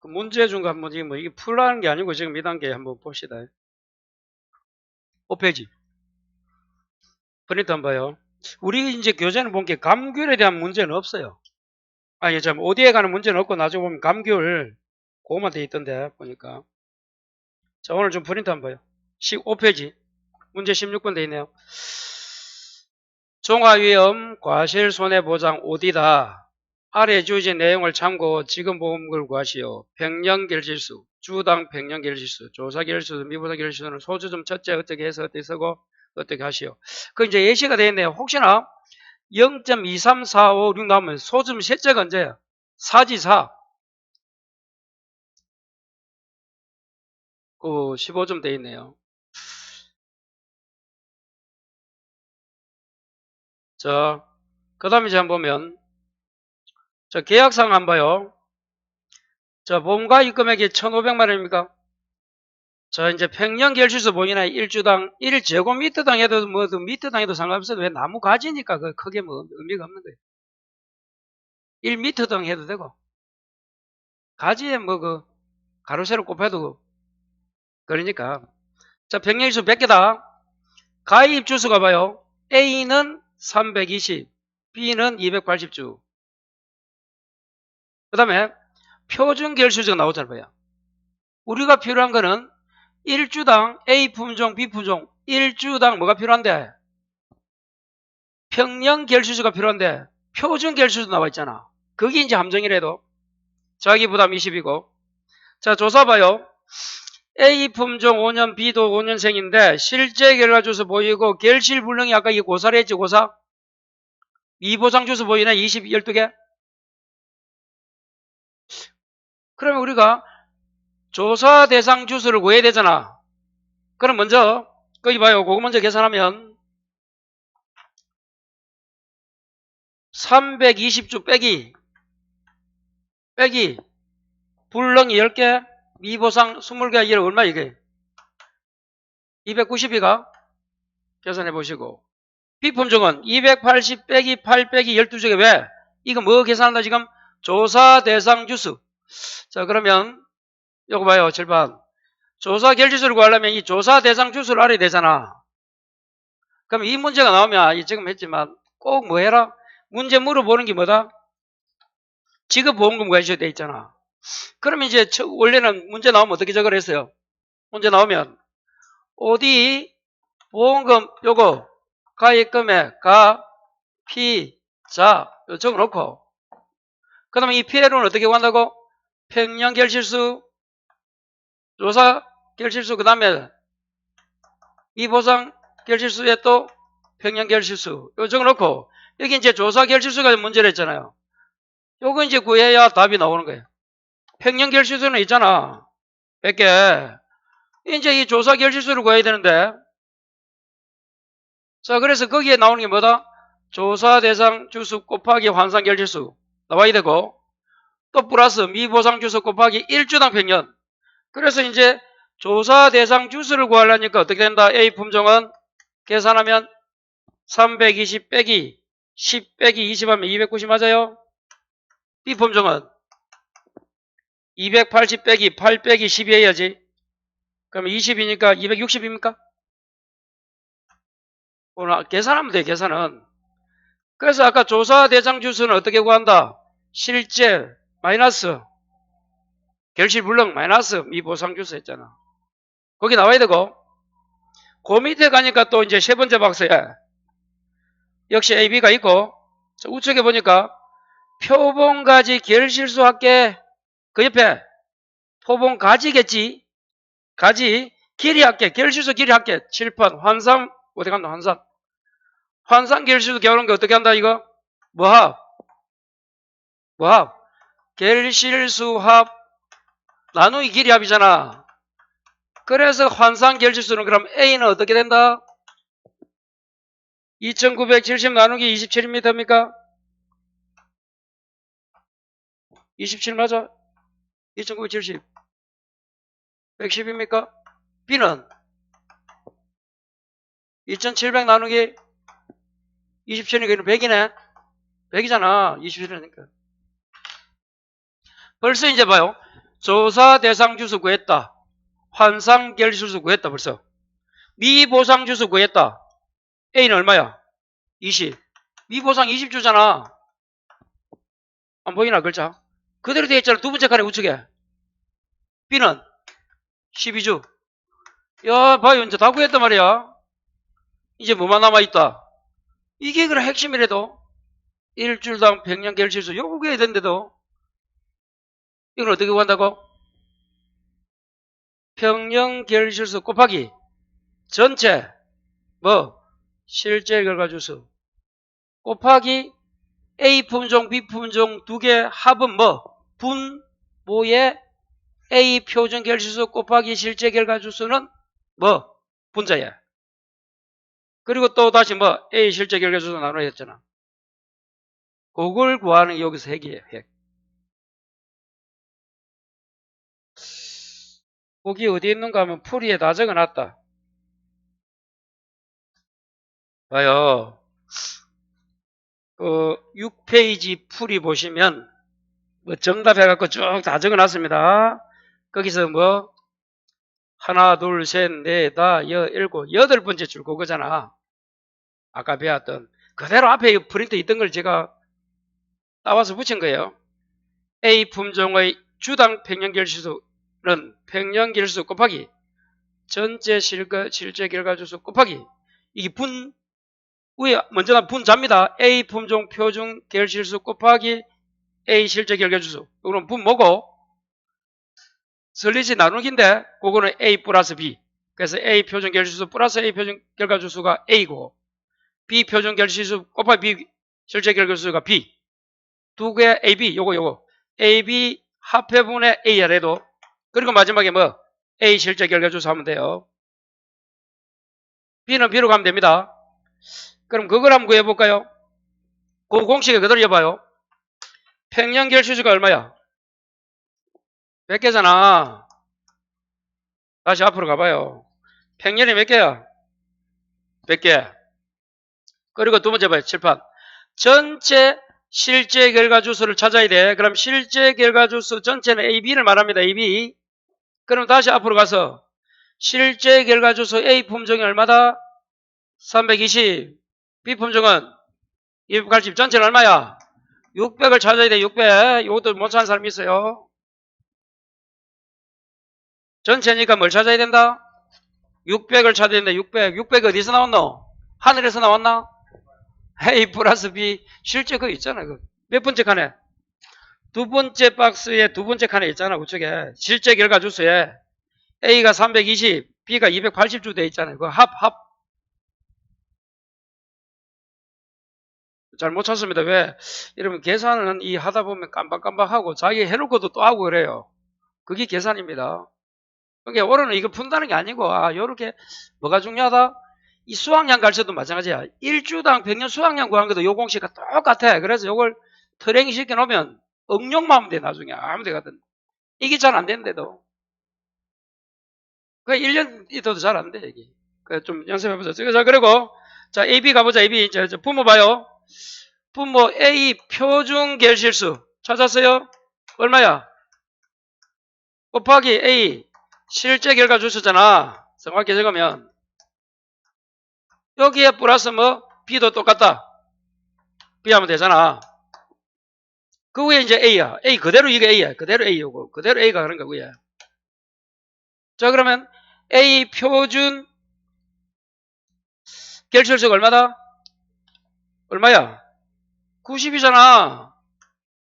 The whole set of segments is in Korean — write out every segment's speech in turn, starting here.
그 문제 준 거 한번 이게 풀라는 게 아니고 지금 2단계 한번 봅시다. 5페이지. 프린트 한번 봐요. 우리 이제 교재는 본 게 감귤에 대한 문제는 없어요. 아니, 참, 어디에 가는 문제는 없고 나중에 보면 감귤, 그거만 돼 있던데, 보니까. 자, 오늘 좀 프린트 한번 봐요. 5페이지. 문제 16번 돼 있네요. 종합위험 과실손해보장 어디다. 아래 주어진 내용을 참고 지금 본 걸 구하시오. 평년결실수, 주당 평년결실수, 조사결실수, 미보사결실수는 소주점 첫째 어떻게 해서 어떻게 쓰고 어떻게 하시오. 그 이제 예시가 되어 있네요. 혹시나 0.23456 나오면 소주점 셋째가 언제야? 4지 4. 그 15점 되어 있네요. 자, 그 다음에 이제 한번 보면, 자, 계약상 한번 봐요. 자, 보험가 입금액이 1,500만 원입니까? 자, 이제 평년 결실수 보이나 1주당 1제곱미터당 해도 뭐 미터당 해도 상관없어도 왜 나무 가지니까 그 크게 뭐 의미가 없는 거예요. 1미터당 해도 되고 가지에 뭐 그 가로 세로 곱해도 그러니까. 자, 평년일수 100개다. 가입 주수가 봐요. A는 320, B는 280주. 그 다음에 표준 결실수가 나오잖아요. 우리가 필요한 거는 1주당 A 품종, B 품종 1주당 뭐가 필요한데? 평년 결실수가 필요한데 표준 결실수 나와 있잖아. 그게 이제 함정이라도 자기 부담 20이고. 자, 조사 봐요. A 품종 5년, B도 5년생인데 실제 결과 주수 보이고 결실 불능이 아까 이게 고사를 했지, 고사? 미보상 주수 보이네, 12개. 그러면 우리가 조사 대상 주수를 구해야 되잖아. 그럼 먼저 거기 봐요. 그거 먼저 계산하면 320주 빼기 불능이 10개, 미보상 20개, 이게 얼마 이게? 290이가 계산해 보시고. B품종은 280 빼기 8 빼기 12주게 왜? 이거 뭐 계산한다 지금? 조사 대상 주수. 자, 그러면 요거 봐요. 7번. 조사 결실수를 구하려면 이 조사 대상 주수를 알아야 되잖아. 그럼 이 문제가 나오면 지금 했지만 꼭 뭐 해라? 문제 물어보는 게 뭐다? 지급보험금 관시에 돼 있잖아. 그러면 이제 원래는 문제 나오면 어떻게 적을 했어요? 문제 나오면 어디 보험금 요거 가입금액 피자 적어놓고 그 다음에 이 피해로는 어떻게 구한다고? 평년결실수, 조사결실수, 그 다음에 미보상결실수에 또 평년결실수 이거 적어놓고 여기 이제 조사결실수가 문제를 했잖아요. 요거 이제 구해야 답이 나오는 거예요. 평년결실수는 있잖아. 100개. 이제 이 조사결실수를 구해야 되는데 자, 그래서 거기에 나오는 게 뭐다? 조사 대상 주수 곱하기 환산 결실수 나와야 되고 또 플러스 미보상 주수 곱하기 1주당 평년. 그래서 이제 조사 대상 주수를 구하려니까 어떻게 된다? A 품종은 계산하면 320 빼기 10 빼기 20 하면 290 맞아요? B 품종은 280 빼기 8 빼기 12 해야지. 그러면 20이니까 260입니까? 오늘 계산하면 돼, 계산은. 그래서 아까 조사 대상 주수는 어떻게 구한다? 실제 마이너스 결실 불능 마이너스 미보상 주수 했잖아. 거기 나와야 되고 그 밑에 가니까 또 이제 세 번째 박스에 역시 AB가 있고 우측에 보니까 표본가지 결실수 할게 그 옆에 표본가지겠지. 가지 길이 할게 결실수 길이 할게 7번 환산 어디 간다 환산 결실수 겨우는 게 어떻게 한다 이거 뭐합 결실수 합 나누기 길이 합이잖아. 그래서 환산 결실수는 그럼 A는 어떻게 된다? 2970 나누기 27입니까? 27 맞아? 2970. 110입니까? B는 2700 나누기 27이니까 100이네? 100이잖아. 27이니까. 벌써 이제 봐요. 조사 대상 주수 구했다. 환상 결실수 구했다. 벌써. 미보상 주수 구했다. A는 얼마야? 20. 미보상 20 주잖아. 안 보이나 글자? 그대로 되어 있잖아. 두 번째 칸에 우측에. B는 12주. 야, 봐요. 이제 다 구했단 말이야. 이제 뭐만 남아있다. 이게 그래 핵심이라도. 일주일당 100년 결실수. 요거 구해야 되는데도. 이건 어떻게 구한다고? 평년 결실수 곱하기 전체 뭐 실제 결과 주수 곱하기 A 품종, B 품종 두 개 합은 뭐 분모의 A 표준 결실수 곱하기 실제 결과 주수는 뭐 분자야. 그리고 또 다시 뭐 A 실제 결과 주수 나눠야 했잖아. 그걸 구하는 게 여기서 핵이에요. 핵. 거기 어디 있는가 하면 풀이에 다 적어놨다. 봐요. 6페이지 풀이 보시면 뭐 정답 해갖고 쭉 다 적어놨습니다. 거기서 뭐 하나, 둘, 셋, 넷, 다, 일곱, 여덟 번째 줄 그거잖아. 아까 배웠던 그대로 앞에 프린트 있던 걸 제가 따와서 붙인 거예요. A 품종의 주당 평년결실수는 평년결실수 곱하기 전체 실제 결과주수 곱하기 이게 위에 먼저 분자입니다. A 품종 표준 결실수 곱하기 A 실제 결과주수. 이거는 분모고 설리지 나누기인데 그거는 A 플러스 B. 그래서 A 표준 결실수 플러스 A 표준 결과주수가 A고 B 표준 결실수 곱하기 B 실제 결과주수가 B. 두 개 AB 요거 AB 합해분의 A야 해도 그리고 마지막에 뭐 A 실제 결과주수 하면 돼요. B는 B로 가면 됩니다. 그럼 그걸 한번 구해볼까요? 그 공식에 그대로 해봐요. 평년 결실수가 얼마야? 100개잖아. 다시 앞으로 가봐요. 평년이 몇 개야? 100개. 그리고 두 번째 봐요. 칠판. 전체 실제 결과 주수를 찾아야 돼. 그럼 실제 결과 주수 전체는 A, B를 말합니다. A, B. 그럼 다시 앞으로 가서 실제 결과 주수 A 품종이 얼마다? 320. B 품종은 280. 전체는 얼마야? 600을 찾아야 돼. 600. 이것도 못 찾는 사람이 있어요. 전체니까 뭘 찾아야 된다? 600을 찾아야 된다. 600. 600 어디서 나왔노? 하늘에서 나왔나? A 플러스 B. 실제 그거 있잖아. 몇 번째 칸에? 두 번째 박스에 두 번째 칸에 있잖아. 그쪽에. 실제 결과 주수에 A가 320, B가 280주 돼 있잖아요. 그 합. 잘 못 찾습니다. 왜? 여러분, 계산은 이 하다 보면 깜빡깜빡하고 자기 해놓고도 또 하고 그래요. 그게 계산입니다. 그러니까 오늘은 이거 푼다는 게 아니고, 요렇게 뭐가 중요하다? 이 수학량 가르쳐도 마찬가지야. 1주당 100년 수학량 구하는 것도 요 공식과 똑같아. 그래서 요걸 트레이닝 시켜놓으면 응용만 하면 돼, 나중에. 아무 데 가든. 이게 잘 안 되는데도. 그 1년 있어도 잘 안 돼, 이게. 좀 연습해보자. 자, 그리고, 자, AB 가보자, AB. 자, 분모 봐요. 분모 A 표준 결실수. 찾았어요? 얼마야? 곱하기 A. 실제 결과 주수잖아. 정확히 적으면. 여기에 플러스 뭐? B도 똑같다. B 하면 되잖아. 그 위에 이제 A야. A 그대로 이게 A야. 그대로 A고. 그대로 A가 그런 거고요. 자, 그러면 A 표준 결실수가 얼마다? 얼마야? 90이잖아.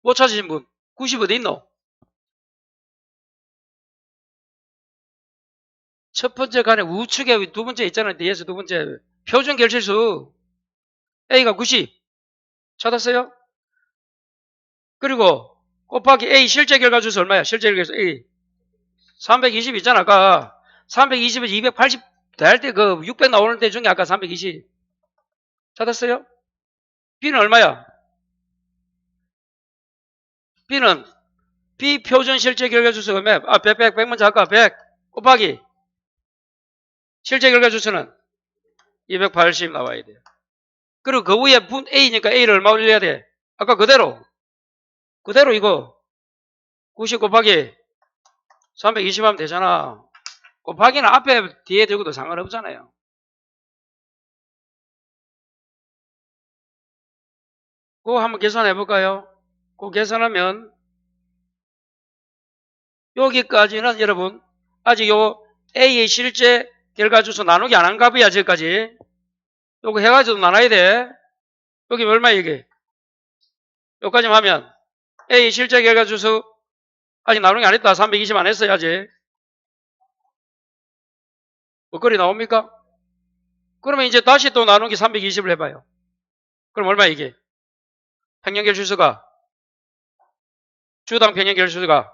못 찾으신 분. 90 어디 있노? 첫 번째 칸에 우측에 두 번째 있잖아요. 뒤에서 두 번째. 표준 결실수. A가 90. 찾았어요? 그리고 곱하기 A 실제 결과 주수 얼마야? 실제 결과 주수 A. 320 있잖아. 아까 320에서 280 될 때 그 600 나오는 데 중에 아까 320. 찾았어요? B는 얼마야? B는 비표준 실제 결과 주소가 몇? 100 먼저 할까? 100 곱하기 실제 결과 주소는 280 나와야 돼요. 그리고 그 위에 분 A니까 A를 얼마 올려야 돼? 아까 그대로 이거 90 곱하기 320 하면 되잖아. 곱하기는 앞에 뒤에 들고도 상관없잖아요. 그거 한번 계산해 볼까요? 그거 계산하면 여기까지는 여러분 아직 요 A의 실제 결과 주소 나누기 안 한 값이야. 지금까지 요거 해가지고 나눠야 돼. 여기 얼마 이게 여기까지만 하면 A 실제 결과 주소 아직 나누기 안 했다. 320 안 했어야지. 뭐거리 나옵니까? 그러면 이제 다시 또 나누기 320을 해봐요. 그럼 얼마 이게? 평년결실수가 주당 평년결실수가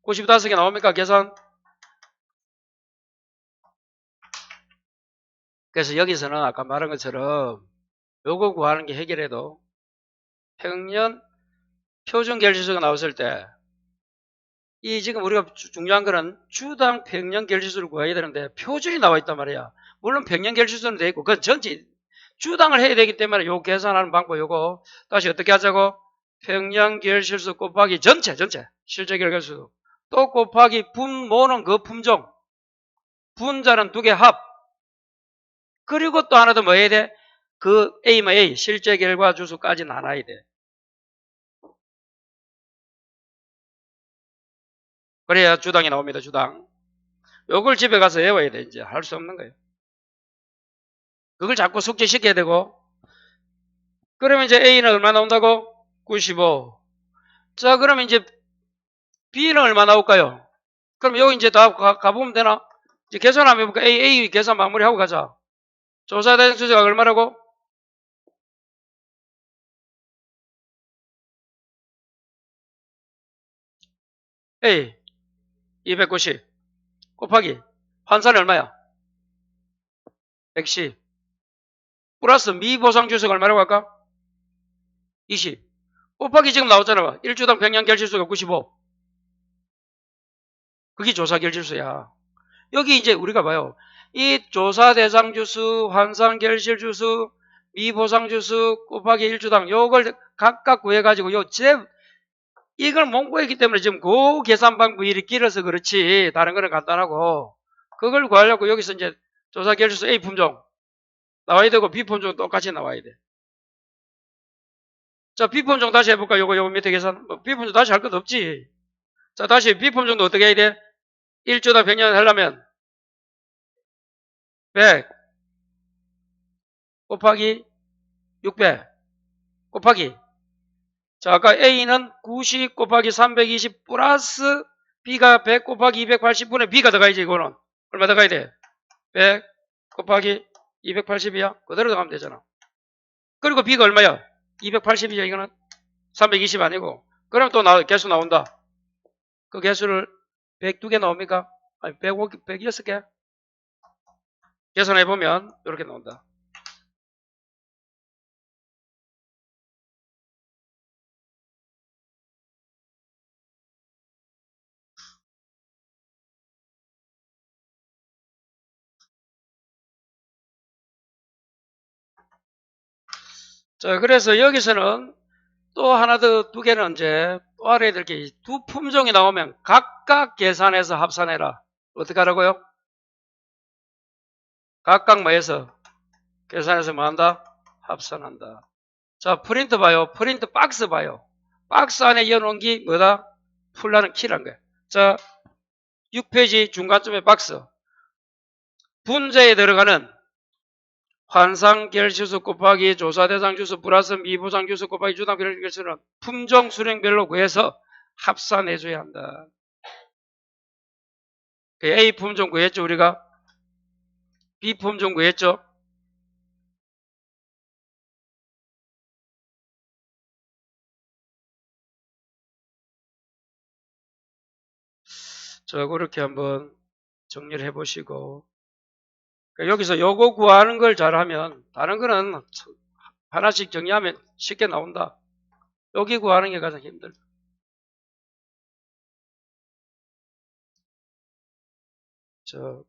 95개 나옵니까? 계산. 그래서 여기서는 아까 말한 것처럼 요거 구하는 게 해결해도 평년 표준결실수가 나왔을 때 이 지금 우리가 중요한 거는 주당 평년결실수를 구해야 되는데 표준이 나와 있단 말이야. 물론 평년결실수는 돼 있고 그건 전체 주당을 해야 되기 때문에 요 계산하는 방법 요거 다시 어떻게 하자고? 평년결실수 곱하기 전체 실제 결과수 또 곱하기 분모는 그 품종 분자는 두 개 합 그리고 또 하나 더 뭐 해야 돼? 그 A면 A 실제 결과 주수까지 나눠야 돼. 그래야 주당이 나옵니다. 주당. 요걸 집에 가서 외워야 돼. 이제 할 수 없는 거예요. 그걸 자꾸 숙제시켜야 되고 그러면 이제 A는 얼마 나온다고? 95. 자 그러면 이제 B는 얼마 나올까요? 그럼 여기 이제 다 가보면 되나? 이제 계산하면 해볼까? A 계산 마무리하고 가자. 조사 대상 주소가 얼마라고? A 290 곱하기 환산이 얼마야? 110 플러스 미보상 주소가 얼마라고 할까? 20 곱하기 지금 나왔잖아. 1주당 평년 결실수가 95 그게 조사 결실수야. 여기 이제 우리가 봐요. 이 조사 대상 주수, 환산 결실 주수, 미보상 주수 곱하기 1주당 요걸 각각 구해가지고 이걸 못 구했기 때문에 지금 그 계산 방법이 이렇게 길어서 그렇지 다른 거는 간단하고 그걸 구하려고 여기서 이제 조사 결실수 A 품종 나와야 되고 B 품종 똑같이 나와야 돼. 자 B 품종 다시 해볼까? 요거 밑에 계산 B 품종 다시 할 것도 없지. 자 다시 B 품종도 어떻게 해야 돼? 1주당 100년 하려면 100 곱하기 600 곱하기 자 아까 A는 90 곱하기 320 플러스 B가 100 곱하기 280분의 B가 들어가야지. 이거는 얼마 들어가야 돼? 100 곱하기 280이야. 그대로 들어가면 되잖아. 그리고 B가 얼마야? 280이야. 이거는 320 아니고 그럼 또 개수 나온다. 그 개수를 102개 나옵니까? 아니 106개 계산해보면 이렇게 나온다. 자, 그래서 여기서는 또 하나 더 두 개는 이제 또 알아야 될 게 두 품종이 나오면 각각 계산해서 합산해라. 어떻게 하라고요? 각각 뭐해서 계산해서 뭐 한다? 합산한다. 자, 프린트 봐요. 프린트 박스 봐요. 박스 안에 이어놓은 게 뭐다? 풀라는 키란 거야. 자, 6페이지 중간쯤에 박스. 분자에 들어가는 환상 결실수 곱하기 조사 대상 주수 플러스 미보상 주수 곱하기 주당 결실수는 품종 수령별로 구해서 합산해줘야 한다. A 품종 구했죠 우리가? B 품종 구했죠? 자 그렇게 한번 정리를 해보시고 여기서 요거 구하는 걸 잘하면 다른 거는 하나씩 정리하면 쉽게 나온다. 여기 구하는 게 가장 힘들다.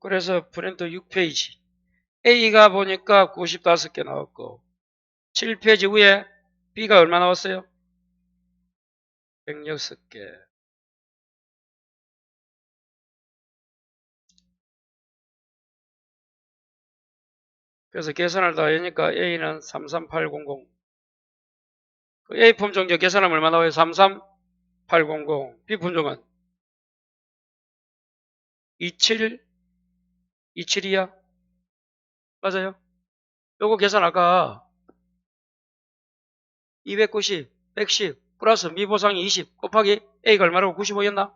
그래서 프린트 6페이지. A가 보니까 95개 나왔고, 7페이지 위에 B가 얼마 나왔어요? 106개. 그래서 계산을 다 하니까 A는 33800. A 품종적 계산하면 얼마 나와요? 33800. B 품종은 27이야? 맞아요? 요거 계산 아까 290, 110, 플러스 미보상이 20 곱하기 A가 얼마라고? 95였나?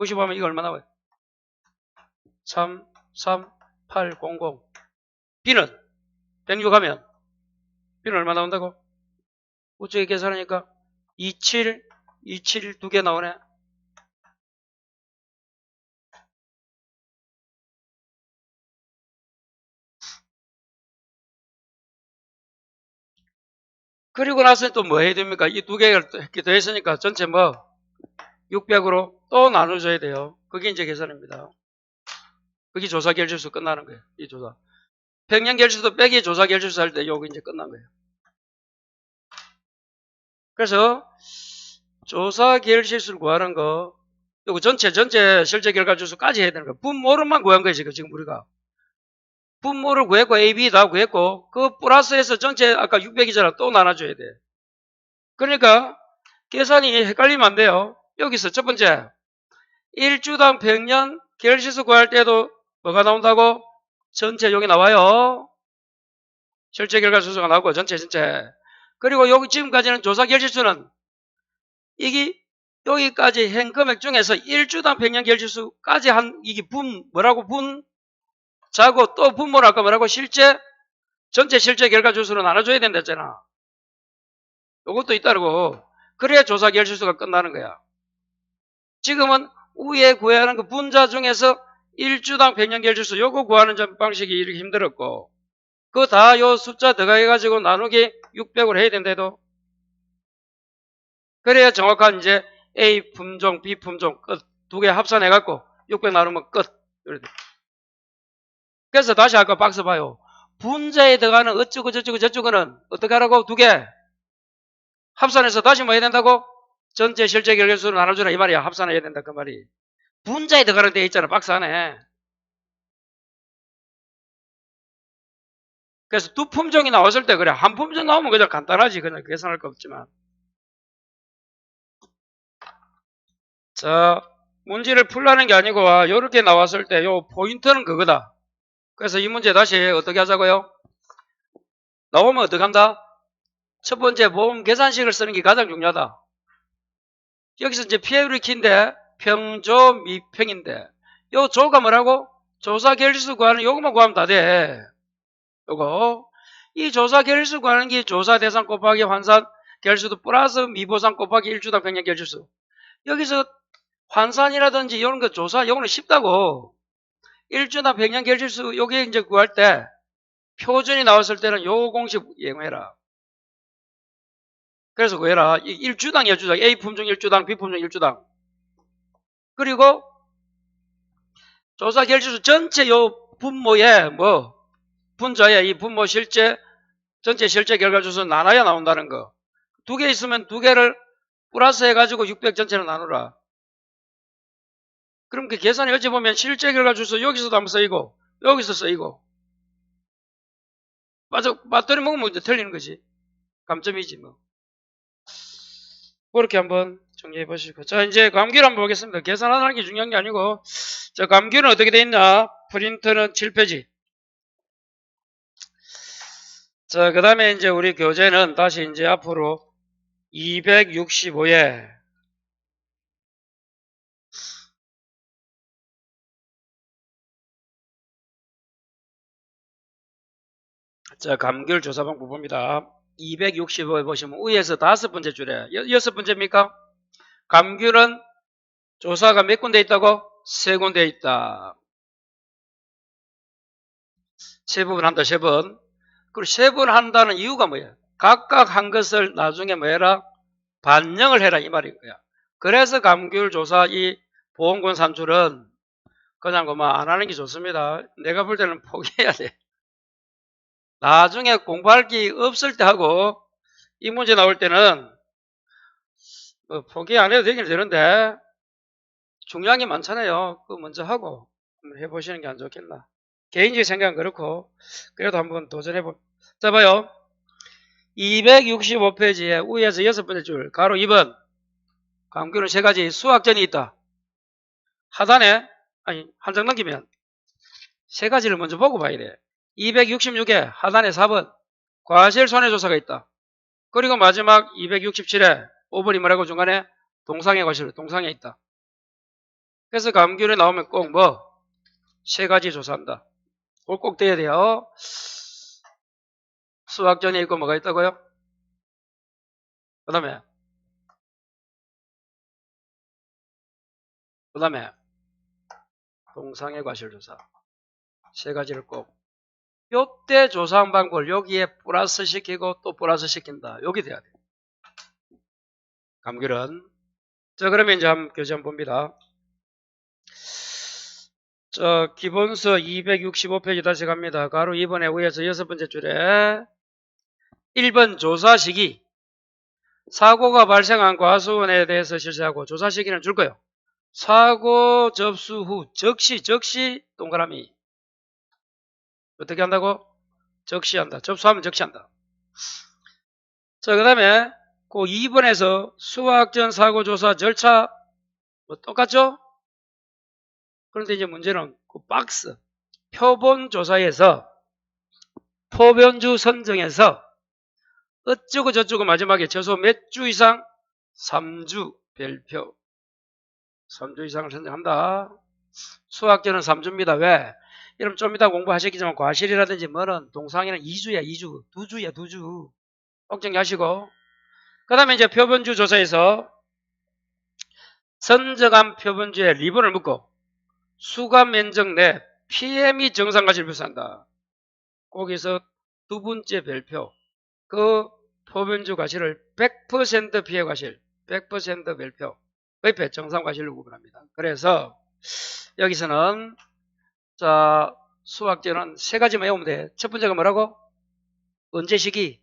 95하면 이거 얼마 나와요? 33800. B는 106 하면 B는 얼마 나온다고? 우측에 계산하니까 27 두 개 나오네. 그리고 나서 또 뭐 해야 됩니까? 이 두 개를 더 했으니까 전체 뭐 600으로 또 나눠줘야 돼요. 그게 이제 계산입니다. 그게 조사 결실수 끝나는 거예요. 이 조사. 평년 결실수 빼기 조사 결실수 할 때 요거 이제 끝난 거예요. 그래서 조사 결실수를 구하는 거, 요거 전체 실제 결과 주수까지 해야 되는 거예요. 분모를만 구한 거예요, 지금 우리가. 분모를 구했고, A, B 다 구했고, 그 플러스해서 전체 아까 600이잖아. 또 나눠줘야 돼. 그러니까, 계산이 헷갈리면 안 돼요. 여기서 첫 번째, 1주당 평년 결실수 구할 때도 뭐가 나온다고? 전체 여기 나와요. 실제 결과 주수가 나오고, 전체. 그리고 여기 지금까지는 조사 결실수는 이게 여기까지 한 금액 중에서 1주당 평년 결실수까지 한 이게 자고 또 분모를 아까 뭐라고? 전체 실제 결과 주수로 나눠줘야 된다 했잖아. 요것도 있다고. 그래야 조사 결실수가 끝나는 거야. 지금은 위에 구해야 하는 그 분자 중에서 1주당 평년 결실수 요거 구하는 방식이 이렇게 힘들었고, 그거 다 요 숫자 더가해가지고 나누기 600으로 해야 된대도. 그래야 정확한 이제 A 품종, B 품종 끝. 두 개 합산해갖고 600 나누면 끝. 그래서 다시 아까 박스 봐요. 분자에 들어가는 어쩌고 저쩌고는 어떻게 하라고? 두 개 합산해서 다시 뭐 해야 된다고? 전체 실제 결과수로 나눠주라 이 말이야. 합산해야 된다 그 말이. 분자에 들어가는 데 있잖아. 박스 안에. 그래서 두 품종이 나왔을 때 그래. 한 품종 나오면 그냥 간단하지. 그냥 계산할 거 없지만. 자, 문제를 풀라는 게 아니고 이렇게 나왔을 때 요 포인트는 그거다. 그래서 이 문제 다시 어떻게 하자고요? 나오면 어떻게 한다? 첫 번째 보험 계산식을 쓰는 게 가장 중요하다. 여기서 이제 피해율이 키인데 평조 미평인데 요 조가 뭐라고? 조사 결실수 구하는 요거만 구하면 다 돼. 요거 이 조사 결실수 구하는 게 조사 대상 곱하기 환산 결실수 플러스 미보상 곱하기 1주당 평년 결실수. 여기서 환산이라든지 이런 거 조사 요거는 쉽다고. 1주당 평년 결실수 요게 이제 구할 때 표준이 나왔을 때는 요 공식 이용해라. 그래서 구해라. 1주당 A 품종 1주당 B 품종 1주당. 그리고 조사 결실수 전체 요 분모에 분자에 이 분모 전체 실제 결과 주수 나눠야 나온다는 거. 두 개 있으면 두 개를 플러스 해가지고 600 전체를 나누라. 그럼 그 계산이 어찌 보면 실제 결과 주수 여기서도 한번 쓰이고 여기서 쓰이고 맞더니 먹으면 이제 틀리는 거지. 감점이지 뭐. 그렇게 한번 정리해 보시고. 자, 이제 감귤 한번 보겠습니다. 계산하는 게 중요한 게 아니고. 자, 감귤은 어떻게 돼 있나? 프린트는 7페이지. 자, 그 다음에 이제 우리 교재는 다시 이제 앞으로 265에 자, 감귤 조사 방법 봅니다. 265에 보시면 위에서 5번째 줄에 6번째입니까? 감귤은 조사가 몇 군데 있다고? 3군데 있다. 3번 한다, 3번. 그리고 3번 한다는 이유가 뭐야? 각각 한 것을 나중에 뭐 해라? 반영을 해라 이 말인 거야. 그래서 감귤 조사 이 보험권 산출은 그냥 그만 안 하는 게 좋습니다. 내가 볼 때는 포기해야 돼. 나중에 공부할 게 없을 때 하고 이 문제 나올 때는 포기 안 해도 되긴 되는데 중요한 게 많잖아요. 그거 먼저 하고 한번 해보시는 게 안 좋겠나. 개인적인 생각은 그렇고 그래도 한번 도전해보. 자 봐요. 265페이지에 위에서 6번째 줄 가로 2번 감귤은 3가지 수학전이 있다. 하단에 아니 한 장 넘기면 3가지를 먼저 보고 봐야 돼. 266에 하단에 4번 과실 손해조사가 있다. 그리고 마지막 267에 5번이 뭐라고 중간에 동상의 과실 동상에 있다. 그래서 감귤에 나오면 꼭 뭐 3가지 조사한다. 그걸 꼭 돼야 돼요. 수학전에 있고 뭐가 있다고요? 그 다음에 동상의 과실조사 3가지를 꼭 요때 조사한 방법을 여기에 플러스 시키고 또 플러스 시킨다. 여기 돼야 돼. 감귤은. 자 그러면 이제 한번 교재 한번 봅니다. 기본서 265페이지 다시 갑니다. 가로 2번에 위에서 6번째 줄에 1번 조사 시기 사고가 발생한 과수원에 대해서 실시하고 조사 시기는 줄 거예요. 사고 접수 후 즉시 동그라미 어떻게 한다고? 적시한다. 접수하면 적시한다. 자, 그 다음에 그 2번에서 수학전 사고조사 절차 뭐 똑같죠? 그런데 이제 문제는 그 박스 표본조사에서 포변주 선정에서 어쩌고 저쩌고 마지막에 최소 몇 주 이상? 3주 별표 3주 이상을 선정한다. 수학전은 3주입니다. 왜? 여러분 좀 이따 공부하셨겠지만 과실이라든지 뭐는 동상에는 2주야 2주 2주야 2주 꼭 정리하시고 그 다음에 이제 표본주 조사에서 선정한 표본주에 리본을 묶고 수감 면적 내 PM이 정상과실을 표시한다. 거기서 두 번째 별표 그 표본주 과실을 100% 피해 과실 100% 별표 옆에 정상과실로 구분합니다. 그래서 여기서는 자 수학전은 3가지만 외우면 돼. 첫 번째가 뭐라고? 언제 시기?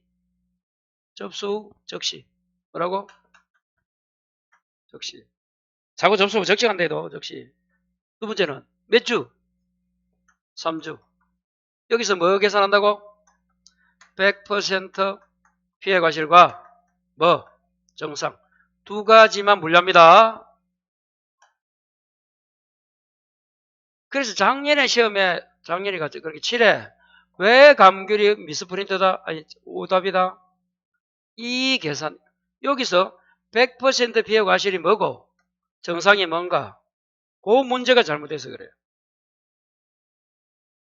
접수 적시 뭐라고? 적시 사고 접수 후 적시한대도 적시. 두 번째는 몇 주? 3주. 여기서 뭐 계산한다고? 100% 피해 과실과 뭐 정상 2가지만 분류합니다. 그래서 작년에 시험에 작년에 갔죠. 그렇게 7회 왜 감귤이 미스프린트다? 아니 오답이다. 이 계산 여기서 100% 피해 과실이 뭐고 정상이 뭔가 그 문제가 잘못돼서 그래요.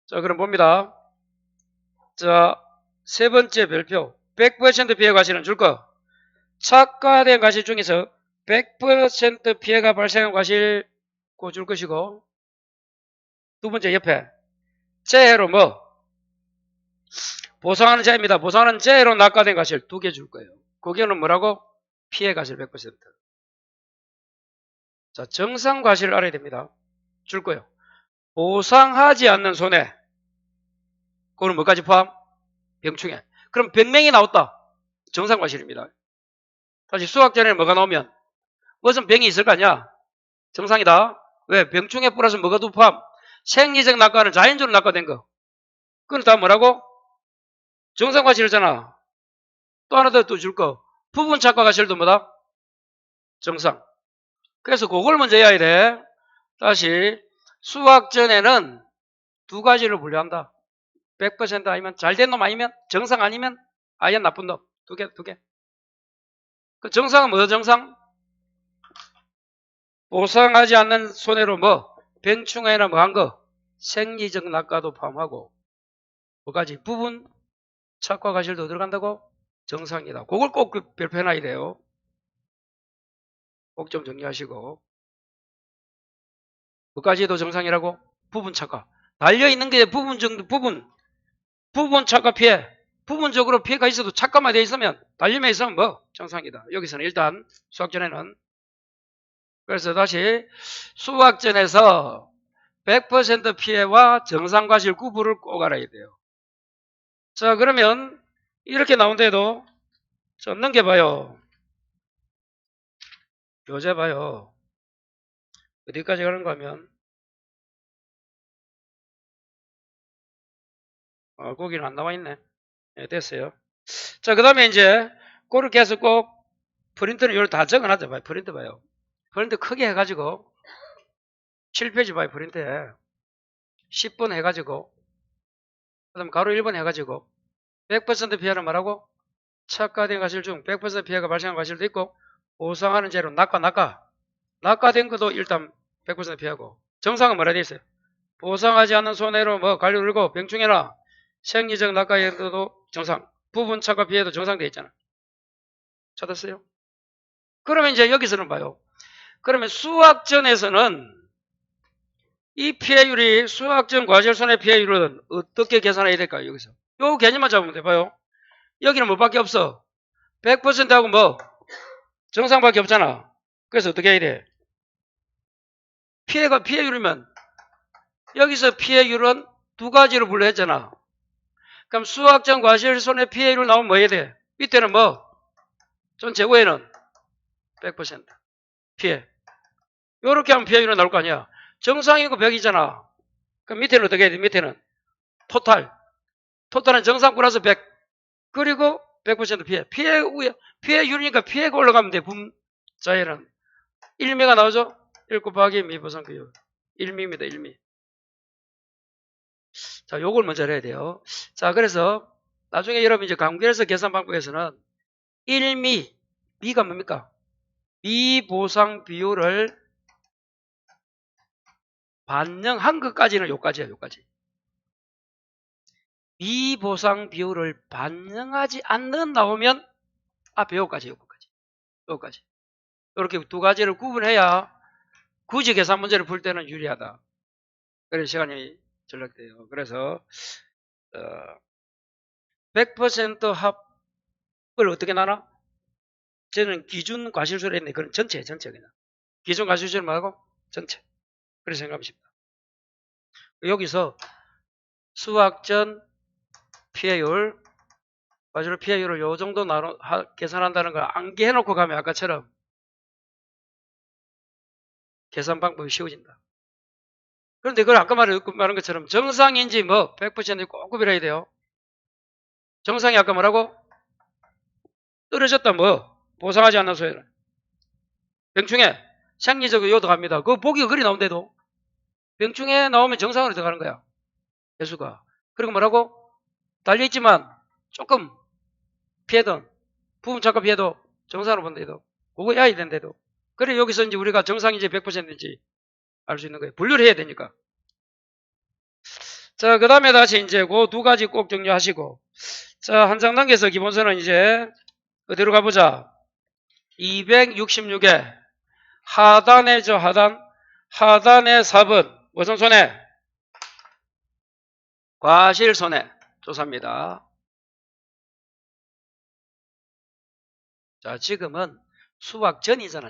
자 그럼 봅니다. 자 세 번째 별표 100% 피해 과실은 줄 거. 착과된 과실 중에서 100% 피해가 발생한 과실 고 줄 것이고 두 번째 옆에 재해로 뭐 보상하는 재해입니다. 보상하는 재해로 낙과된 과실 2개 줄 거예요. 거기는 뭐라고? 피해 과실 100%. 자 정상 과실을 알아야 됩니다. 줄 거예요. 보상하지 않는 손해 그거는 뭐까지 포함? 병충해. 그럼 100명이 나왔다. 정상 과실입니다. 다시 수학전에 뭐가 나오면 무슨 병이 있을 거 아니야? 정상이다. 왜? 병충해 플러스 뭐가 두 포함? 생리적 낙과는 자연적으로 낙과된 거. 그건 다 뭐라고? 정상 과실이잖아. 또 하나 더 또 줄 거. 부분 착과 과실도 뭐다? 정상. 그래서 그걸 먼저 해야 돼. 다시 수학전에는 2가지를 분류한다. 100% 아니면 잘된 놈 아니면 정상 아니면 아예 나쁜 놈. 2개. 그 정상은 뭐 정상? 보상하지 않는 손해로 뭐 병충해나 뭐 한 거 생리적 낙과도 포함하고 뭐까지 부분 착과 과실도 들어간다고? 정상이다. 그걸 꼭 별표해놔야 돼요. 꼭 좀 정리하시고 뭐까지도 정상이라고? 부분 착과 달려있는 게 부분 착과 피해 부분적으로 피해가 있어도 착과만 돼 있으면 달림에 있으면 뭐 정상이다. 여기서는 일단 수학전에는 그래서 다시 수학전에서 100% 피해와 정상과실 구분을 꼭 알아야 돼요. 자, 그러면 이렇게 나온데도 좀 넘겨봐요. 교재 봐요. 어디까지 가는가 하면 거기는 안 나와 있네. 네, 됐어요. 자, 그 다음에 이제 그렇게 해서 꼭 프린트는 이걸 다 적어놨죠. 봐요. 프린트 봐요. 프린트 크게 해가지고 7페이지 봐요. 프린트에 10번 해가지고 그 다음 가로 1번 해가지고 100% 피해는 말하고 착가된 과실 중 100% 피해가 발생한 과실도 있고 보상하는 재료 낙가된 것도 일단 100% 피하고 정상은 뭐라 되어 있어요? 보상하지 않는 손해로 뭐 관리를 들고 병충해나 생리적 낙가에도 정상 부분 착가 피해도 정상되어 있잖아. 찾았어요? 그러면 이제 여기서는 봐요. 그러면 수학전에서는 이 피해율이 수학전 과실손해 피해율은 어떻게 계산해야 될까요? 여기서 요 개념만 잡으면 돼. 봐요. 여기는 뭐밖에 없어. 100%하고 뭐 정상밖에 없잖아. 그래서 어떻게 해야 돼? 피해가 피해율이면 여기서 피해율은 두 가지로 분류했잖아. 그럼 수학전 과실손해 피해율 나오면 뭐 해야 돼? 밑에는 뭐 전체 외에는 100% 피해. 요렇게 하면 피해율은 나올 거 아니야. 정상이고 100이잖아. 그럼 밑에는 어떻게 해야 돼? 밑에는 토탈은 정상 플러스 100 그리고 100% 피해율이니까 피해가 올라가면 돼. 분자에는 1미가 나오죠? 1 곱하기 미보상 비율 1미입니다. 1미. 자, 요걸 먼저 해야 돼요. 자, 그래서 나중에 여러분 이제 강변에서 계산 방법에서는 1미, 미가 뭡니까? 미보상 비율을 반영한 것까지는 요까지야, 요까지. 미보상 비율을 반영하지 않는 나오면 앞에 요까지. 이렇게 두 가지를 구분해야 굳이 계산 문제를 풀 때는 유리하다. 그래서 시간이 절약돼요. 그래서 100% 합을 어떻게 나눠? 저는 기준 과실수를 했네. 그건 전체 그냥. 기준 과실수를 말고 전체. 그렇게 생각하면 쉽다. 여기서 수학전 피해율, 과실 피해율을 요 정도 계산한다는 걸 암기해놓고 가면 아까처럼 계산 방법이 쉬워진다. 그런데 그걸 아까 말한 것처럼 정상인지 뭐 100%인지 꼭 구별해야 돼요. 정상이 아까 뭐라고? 떨어졌다 뭐 보상하지 않는 소해는 병충해 생리적으로 요 들어갑니다. 그거 보기가 그리 나온대도 병충해 나오면 정상으로 들어가는 거야. 배수가. 그리고 뭐라고? 달려있지만 조금 피해든 부분 착각 피해도 정상으로 본대도 그거 해야 된대도 그래 여기서 이제 우리가 정상인지 100%인지 알 수 있는 거예요. 분류를 해야 되니까. 자, 그 다음에 다시 이제 그 두 가지 꼭 정리하시고 자, 한 장 단계에서 기본서는 이제 어디로 가보자. 266에 하단에 하단에 4번 무슨 손해? 과실손해 조사입니다. 자, 지금은 수학 전이잖아.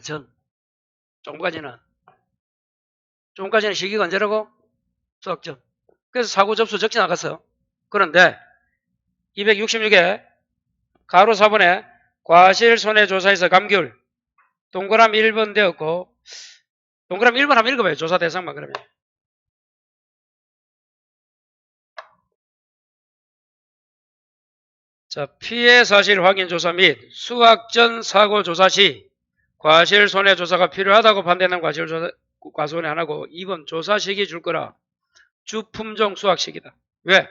조금까지는 시기가 언제라고? 수학 전. 그래서 사고 접수 적지 나갔어. 그런데 266에 가로 4번에 과실손해조사에서 감귤 동그라미 1번 되었고 동그라미 1번 한번 읽어봐요. 조사 대상만 그러면. 자, 피해 사실 확인 조사 및 수학 전 사고 조사 시 과실손해조사가 필요하다고 판단하는 과실손해 하나고 2번 조사 시기 줄 거라. 주품종 수학 시기다. 왜?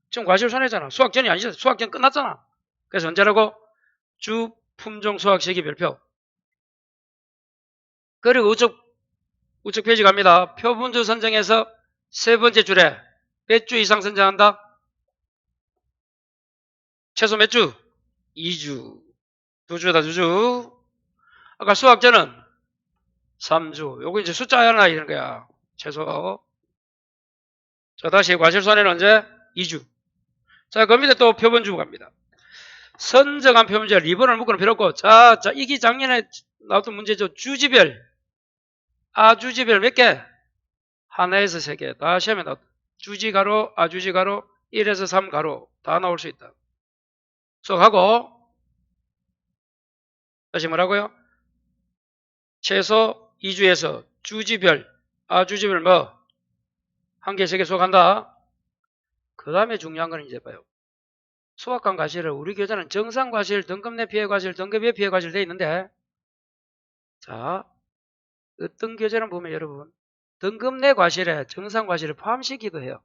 지금 과실손해잖아. 수학 전이 아니잖아. 수학 전 끝났잖아. 그래서 언제라고? 주품종 수학 시기 별표. 그리고 우측 페이지 갑니다. 표분주 선정에서 세 번째 줄에 몇 주 이상 선정한다? 최소 몇 주? 2주. 2주다 2주. 아까 수학전은 3주. 요거 이제 숫자 하나 이런 거야. 최소. 자, 다시 과실손해는 언제? 2주. 자, 그 밑에 또 표본주 갑니다. 선정한 표본주에 리본을 묶어놓을 필요 없고, 자, 이게 작년에 나왔던 문제죠. 주지별. 아주지별 몇 개? 하나에서 3개 다 시험에 나왔다. 주지가로, 아주지가로, 1에서 3가로 다 나올 수 있다. 수학하고 다시 뭐라고요? 최소 2주에서 주지별, 아주지별 뭐 한 개, 3개 수학한다. 그 다음에 중요한 건 이제 봐요. 수학관 과실을 우리 교재는 정상 과실, 등급 내 피해 과실, 등급 외 피해 과실 돼 있는데, 자, 어떤 교재는 보면 여러분 등급 내 과실에 정상 과실을 포함시키기도 해요.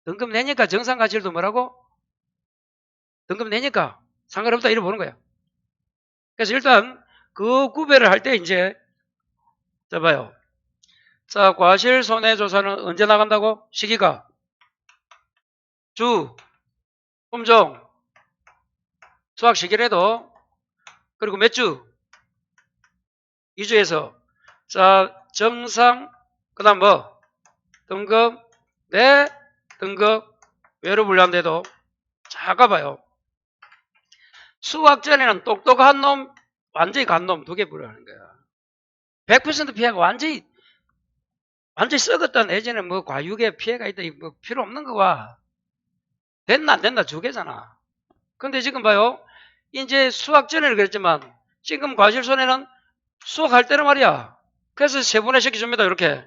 등급 내니까 정상 과실도 뭐라고? 등급 내니까 상관없다 이래 보는 거야. 그래서 일단 그 구별을 할 때 이제 자 봐요. 자, 과실 손해조사는 언제 나간다고? 시기가 주, 품종, 수학 시기라도 그리고 몇 주? 2주에서 자, 정상 그 다음 뭐? 등급 내 등급 외로 분류한데도 자, 아까 봐요. 수학 전에는 똑똑한 놈, 완전히 간 놈 두 개 분류하는 거야. 100% 피해가 완전히 썩었다 내지는 뭐 과육에 피해가 있다 뭐 필요 없는 거와 됐나 안 됐나 두 개잖아. 근데 지금 봐요. 이제 수학 전에는 그랬지만 지금 과실 손해는 수학할 때는 말이야. 그래서 세분화 시켜줍니다. 이렇게.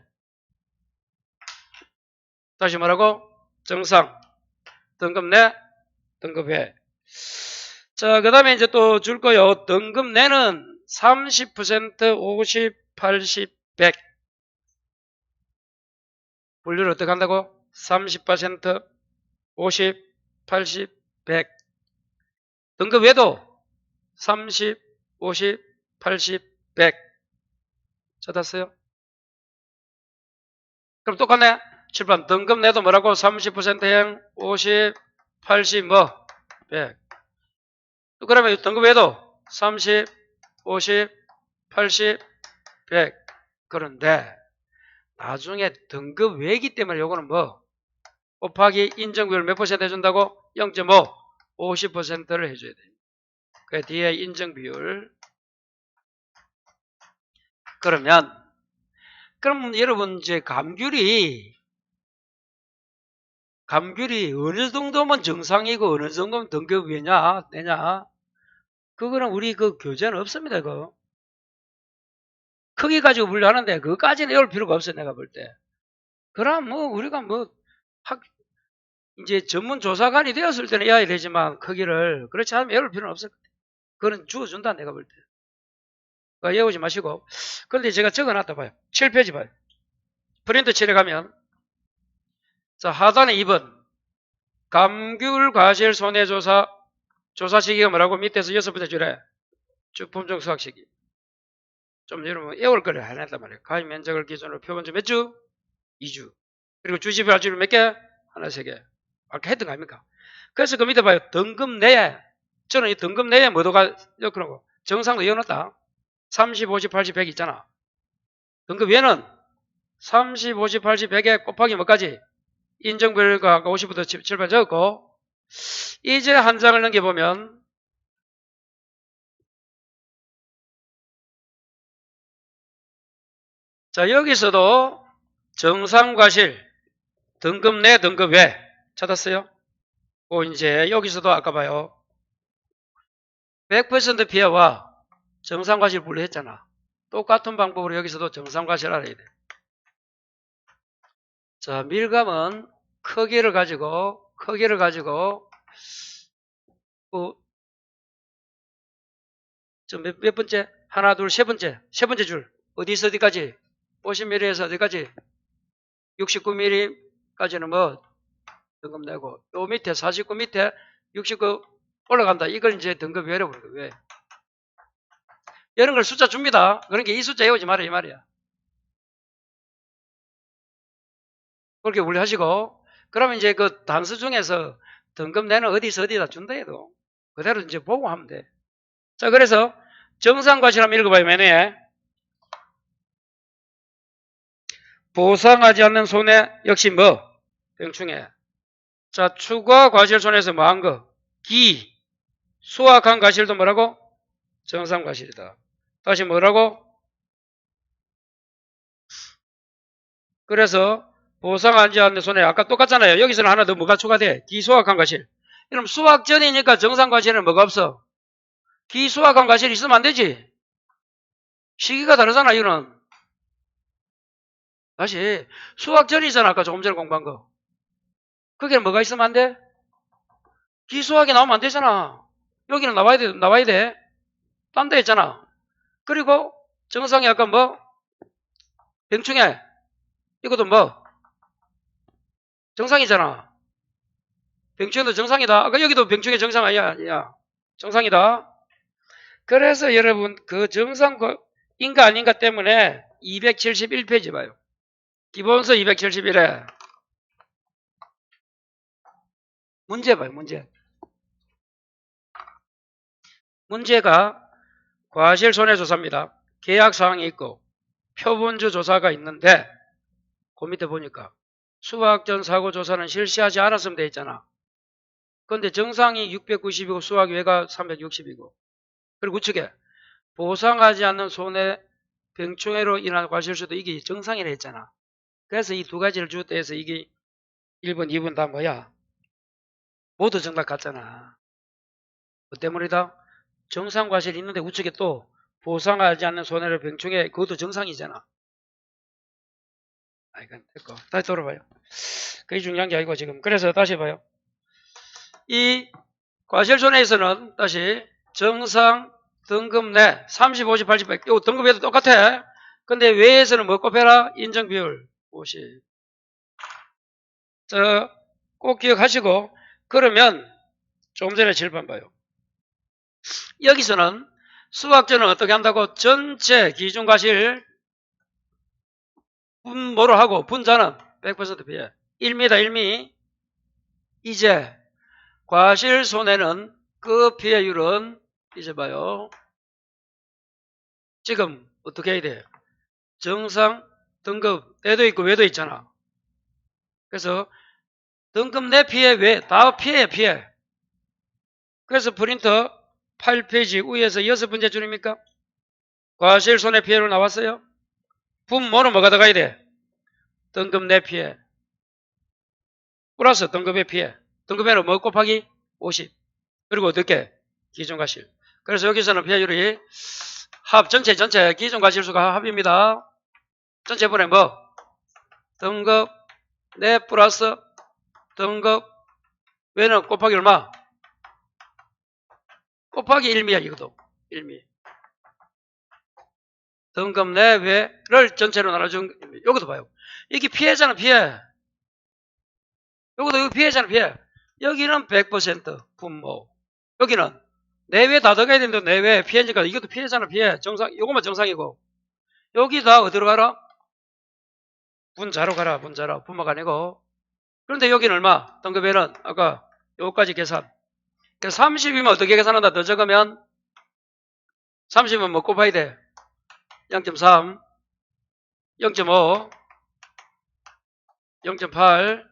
다시 말하고 정상, 등급 내, 등급 외. 자, 그 다음에 이제 또 줄 거요. 등급 내는 30%, 50, 80, 100. 분류를 어떻게 한다고? 30%, 50, 80, 100. 등급 외도 30, 50, 80, 100. 찾았어요? 그럼 똑같네. 7번 등급 내도 뭐라고? 30%행 50, 80 뭐? 100. 그러면 등급 외도 30, 50, 80, 100. 그런데 나중에 등급 외기 때문에 요거는 뭐? 곱하기 인정비율 몇 퍼센트 해준다고? 0.5, 50%를 해줘야 돼요. 그 뒤에 인정비율. 그럼 여러분 이제 감귤이 어느 정도면 정상이고 어느 정도면 등급 외냐 내냐 그거는 우리 그 교재는 없습니다. 그거 크기 가지고 분류하는데 그거까지는 외울 필요가 없어요. 내가 볼 때. 그럼 뭐 우리가 뭐 이제 전문 조사관이 되었을 때는 외워야 되지만 크기를 그렇지 않으면 외울 필요는 없을 거예요. 그건 주어준다 내가 볼 때. 그러니까 외우지 마시고. 그런데 제가 적어놨다 봐요. 7페이지 봐요. 프린트 칠해 가면 자 하단에 2번 감귤 과실 손해조사 조사 시기가 뭐라고 밑에서 6번째 줄에 주품종 수학 시기. 좀 여러분 외울 거를 해냈단 말이에요. 가입 면적을 기준으로 표본주 몇 주? 2주. 그리고 주지별 알주별 몇 개? 하나, 3개. 아까 했던 거 아닙니까? 그래서 그 밑에 봐요. 등급 내에 저는 이 등급 내에 뭐도가 이렇게 놓고 정상도 이어놨다. 30, 50, 80, 100 있잖아. 등급 외는 30, 50, 80, 100에 곱하기 뭐까지? 인정별과 아까 50부터 7번 적었고 이제 한 장을 넘겨보면 자 여기서도 정상과실 등급 내 등급 외 찾았어요? 이제 여기서도 아까 봐요. 100% 피해와 정상과실 분류했잖아. 똑같은 방법으로 여기서도 정상과실 알아야 돼. 자, 밀감은 크기를 가지고 몇 번째? 하나, 둘, 세 번째 줄. 어디서 어디까지? 50mm에서 어디까지? 69mm까지는 뭐 등급 내고 요 밑에 49 밑에 69 올라간다. 이걸 이제 등급 외라고 부르는 거예요. 왜? 이런 걸 숫자 줍니다. 그러니까 이 숫자 외우지 마라 이 말이야. 그렇게 분류하시고 그러면 이제 그 단수 중에서 등급 내는 어디서 어디다 준다 해도 그대로 이제 보고 하면 돼. 자, 그래서 정상과실 한번 읽어봐요. 맨 위에 보상하지 않는 손해 역시 뭐? 병충해. 자, 추가 과실 손해에서 뭐 한 거? 기. 수확한 과실도 뭐라고? 정상과실이다. 다시 뭐라고? 그래서 보상하지 않는 손해 아까 똑같잖아요. 여기서는 하나 더 뭐가 추가돼? 기수확한 과실. 그럼 수확 전이니까 정상 과실은 뭐가 없어? 기수확한 과실이 있으면 안 되지. 시기가 다르잖아. 이거는 다시 수확 전이잖아. 아까 조금 전에 공부한 거. 거기는 뭐가 있으면 안 돼? 기수확이 나오면 안 되잖아. 여기는 나와야 돼. 나와야 돼. 딴 데 있잖아. 그리고 정상이 아까 뭐? 병충해. 이것도 뭐? 정상이잖아. 병충해도 정상이다. 아까 여기도 병충해 정상 아니야? 야, 정상이다. 그래서 여러분 그 정상인가 아닌가 때문에 271페이지 봐요. 기본서 271에 문제 봐요. 문제가 과실 손해조사입니다. 계약사항이 있고 표본주 조사가 있는데 그 밑에 보니까 수확전 사고조사는 실시하지 않았으면 돼 있잖아. 그런데 정상이 690이고 수확 외가 360이고 그리고 우측에 보상하지 않는 손해 병충해로 인한 과실수도 이게 정상이라 했잖아. 그래서 이 두 가지를 주대해서 이게 1번, 2번 다 뭐야? 모두 정답 같잖아. 뭐 때문이다? 정상 과실이 있는데 우측에 또 보상하지 않는 손해를 병충해 그것도 정상이잖아. 아, 이건 됐고. 다시 돌아봐요. 그게 중요한 게 아니고 지금. 그래서 다시 봐요. 이 과실손해에서는 다시 정상 등급 내 30, 50, 80, 100. 요 등급에도 똑같아. 근데 외에서는 뭐 곱해라? 인정비율 50. 꼭 기억하시고 그러면 조금 전에 질문 봐요. 여기서는 수학전은 어떻게 한다고? 전체 기준과실 분모로 하고 분자는 100% 비해 1미다 1미. 이제 과실 손해는 그 피해율은 이제 봐요. 지금 어떻게 해야 돼? 정상 등급 내도 있고 외도 있잖아. 그래서 등급 내 피해 외 다 피해야 피해. 그래서 프린터 8페이지 위에서 6번째 줄입니까? 과실 손해 피해로 나왔어요. 분모는 뭐가 들어가야 돼? 등급 내 피해 플러스 등급의 피해. 등급에는 뭐 곱하기? 50. 그리고 어떻게? 기준과실. 그래서 여기서는 피해율이 전체 기준과실수가 합입니다. 전체분의 뭐? 등급 내 플러스 등급 외는 곱하기 얼마? 곱하기 1미야 이것도. 1미. 등급 내 외를 전체로 나눠준 여기도 봐요. 이게 피해잖아 피해. 여기 피해잖아 피해. 여기는 100% 분모. 여기는 내외 다 들어가야 되는데 내외 피해니까 이것도 피해잖아 피해. 정상 요것만 정상이고 여기 다 어디로 가라? 분자로 가라. 분자로. 분모가 아니고. 그런데 여기는 얼마? 등급에는 아까 요까지 계산. 30이면 어떻게 계산한다? 더 적으면 30은 뭐 곱해야 돼? 0.3 0.5 0.8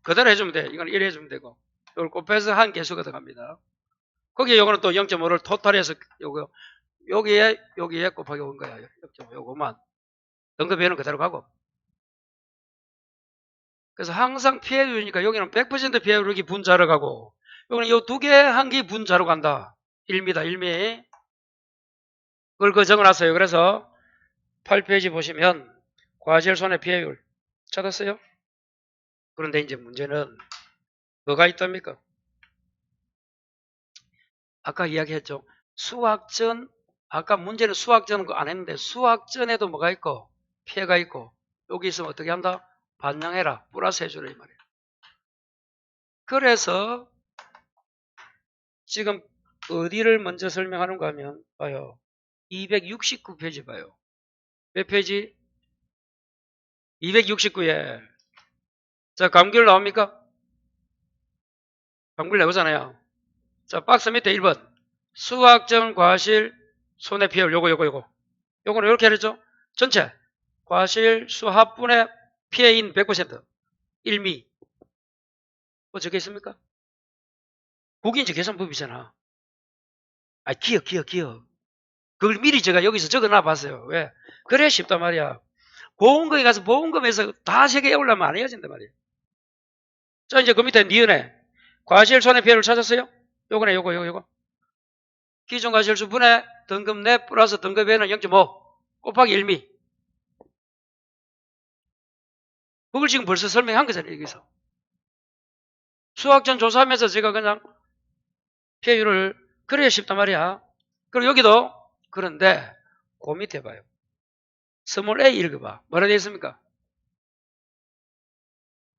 그대로 해주면 돼. 이건 1 해주면 되고 이걸 곱해서 한 개수가 들어갑니다. 거기에 요거는 또 0.5를 토탈해서 여기에 곱하기 온 거야. 0.5 요거만. 등급에는 그대로 가고. 그래서 항상 피해율이니까 여기는 100% 피해율이 분자로 가고 여기는 요 두 개 한 개 분자로 간다. 1미다 1미. 그걸 그 적어놨어요. 그래서 8페이지 보시면 과실 손해 피해율 찾았어요? 그런데 이제 문제는 뭐가 있답니까? 아까 이야기했죠. 수학전 아까 문제는 수학전은 안 했는데 수학전에도 뭐가 있고 피해가 있고 여기 있으면 어떻게 한다? 반영해라. 플러스 해주라 이 말이에요. 그래서 지금 어디를 먼저 설명하는가 하면 봐요. 269페이지 봐요. 몇 페이지? 269에 자 감귤 나옵니까? 감귤 나오잖아요. 자 박스 밑에 1번 수학전 과실 손해 피해율 요거는 이렇게 했죠. 전체 과실 수합분의 피해인 100% 1미 뭐 적혀 있습니까? 국인지 계산법이잖아. 아 기억 그걸 미리 제가 여기서 적어놔 봤어요. 왜? 그래 쉽단 말이야. 보험금에 가서 보험금에서 다 세개 외우려면 안 해야진단 말이에요. 자, 이제 그 밑에 니은에 과실 손해피해를 찾았어요? 요거네, 요거. 기존 과실수 분의 등급 내 플러스 등급 외는 0.5 곱하기 1미. 그걸 지금 벌써 설명한 거잖아요, 여기서. 수학전 조사하면서 제가 그냥 피해율을 그래야 쉽단 말이야. 그리고 여기도 그런데 그 밑에 봐요. 스몰 a 읽어봐. 뭐라 되어 있습니까?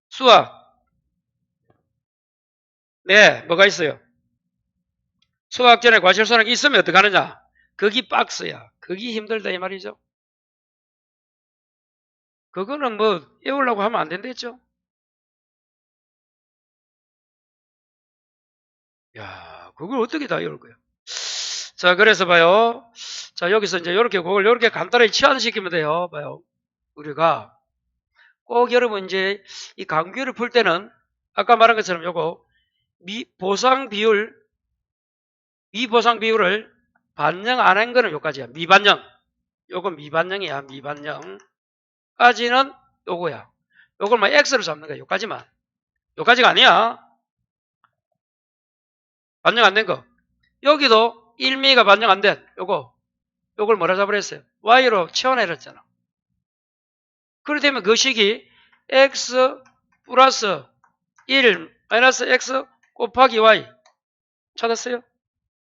수학. 네, 뭐가 있어요? 수학전에 과실수학이 있으면 어떡하느냐? 거기 박스야. 거기 힘들다 이 말이죠. 그거는 뭐 외우려고 하면 안 된댔죠. 야, 그걸 어떻게 다 외울 거야? 자, 그래서 봐요. 자, 여기서 이제 이렇게 그걸 이렇게 간단하게 치환시키면 돼요. 봐요. 우리가 꼭 여러분 이제 이 강규를 풀 때는 아까 말한 것처럼 요거 미보상 비율을 반영 안 한 거는 요까지야. 미반영. 요거 미반영이야. 미반영까지는 요거야. 요걸 막 X로 잡는 거야. 요까지만. 요까지가 아니야. 반영 안 된 거. 여기도 1미가 반영 안 된 요걸 뭐라 잡으랬어요? Y로 치환해렸잖아. 그렇게 되면 그 식이 X 플러스 1 마이너스 X 곱하기 Y 찾았어요?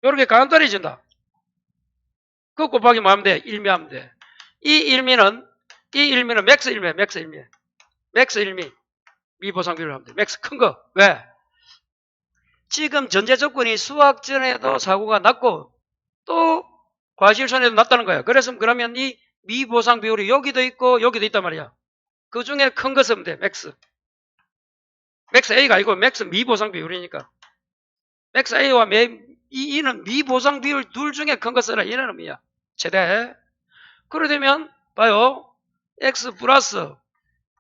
요렇게 간단해진다. 그 곱하기 뭐 하면 돼? 1미 하면 돼. 이 1미는 맥스 1미. 미보상비율을 하면 돼. 맥스 큰 거. 왜? 지금 전제 조건이 수학전에도 사고가 났고 또 과실손해도 났다는 거야. 그래서 그러면 이 미보상 비율이 여기도 있고 여기도 있단 말이야. 그 중에 큰 거 쓰면 돼. 맥스 A가 아니고 맥스 미보상 비율이니까. 맥스 A와 이는 미보상 비율 둘 중에 큰 거 써라. 이런 의미야. 최대. 그래 되면 봐요. X 플러스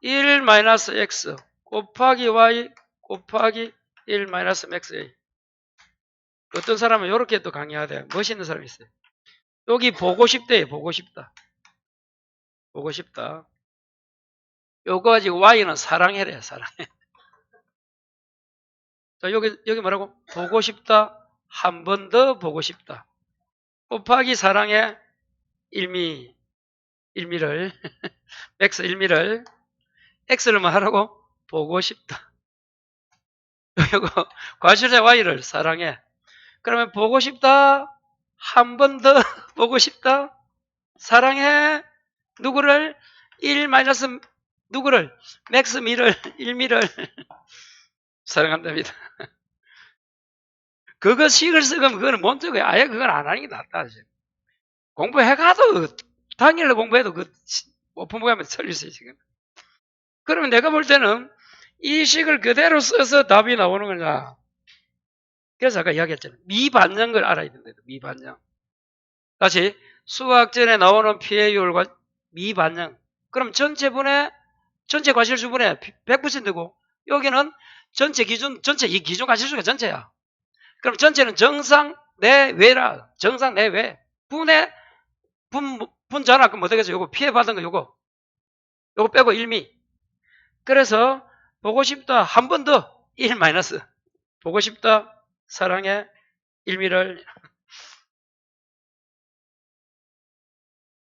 1 마이너스 X 곱하기 Y 곱하기 1 마이너스 맥스 A. 어떤 사람은 이렇게 또 강의해야 돼. 멋있는 사람이 있어요. 여기 보고 싶대. 보고 싶다. 요거 가지고 Y는 사랑해래. 사랑해. 자, 여기 뭐라고? 보고 싶다. 한 번 더 보고 싶다. 곱하기 사랑해. 1미를 맥스 1미를 X를 뭐 하라고? 보고 싶다. 요거 과실의 Y를 사랑해. 그러면 보고 싶다. 한 번 더 보고 싶다. 사랑해. 누구를? 1 마이너스 누구를? 맥스 미를 1미를 사랑한답니다. 그거 식을 쓰면 그거는 몸쪽에 아예 그건 안 하는 게 낫다. 공부해가도 당일로 공부해도 그 오픈부하면 틀릴 수 있어요. 그러면 내가 볼 때는 이 식을 그대로 써서 답이 나오는 거냐. 그래서 아까 이야기했잖아요. 미반영을 알아야 된다. 미반영. 다시 수학전에 나오는 피해율과 미반영. 그럼 전체 과실수분의 100%고 여기는 전체 이 기준 과실수가 전체야. 그럼 전체는 정상 내외라. 정상 내외. 분자나 그럼 어떻겠어요? 요거 피해받은 거 요거 빼고 1미. 그래서 보고 싶다 한 번 더 1 마이너스. 보고 싶다 사랑해 1미를.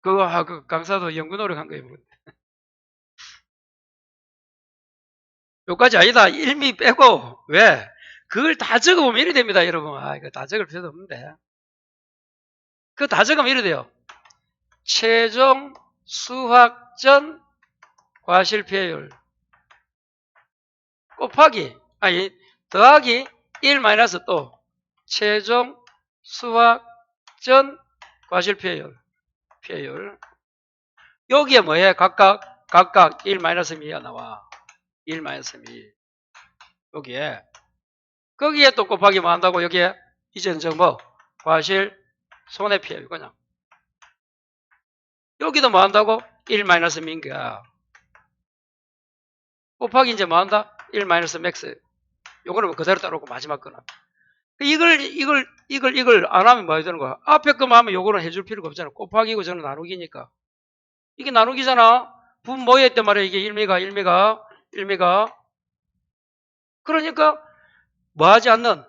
그 강사도 연구 노력한 거예요. 요까지 아니다. 1미 빼고. 왜? 그걸 다 적어보면 이래 됩니다, 여러분. 이거 다 적을 필요도 없는데. 그거 다 적으면 이래 돼요. 최종 수학전 과실피해율 더하기 1 마이너스 또 최종 수학전 과실피해율. 여기에 뭐해? 각각 1 마이너스 미가 나와. 1 마이너스 미. 거기에 또 곱하기 뭐 한다고? 여기에 이제는 과실 손해피해. 그냥 여기도 뭐 한다고? 1 마이너스 미인 거야. 곱하기 이제 뭐 한다? 1 마이너스 맥스. 요거는 그대로 따르고 마지막 거는. 이걸 안 하면 뭐 해야 되는 거야? 앞에 거만 하면 요거는 해줄 필요가 없잖아. 곱하기고 저는 나누기니까. 이게 나누기잖아. 분 모였단 말이야. 이게 1미가. 그러니까 뭐 하지 않는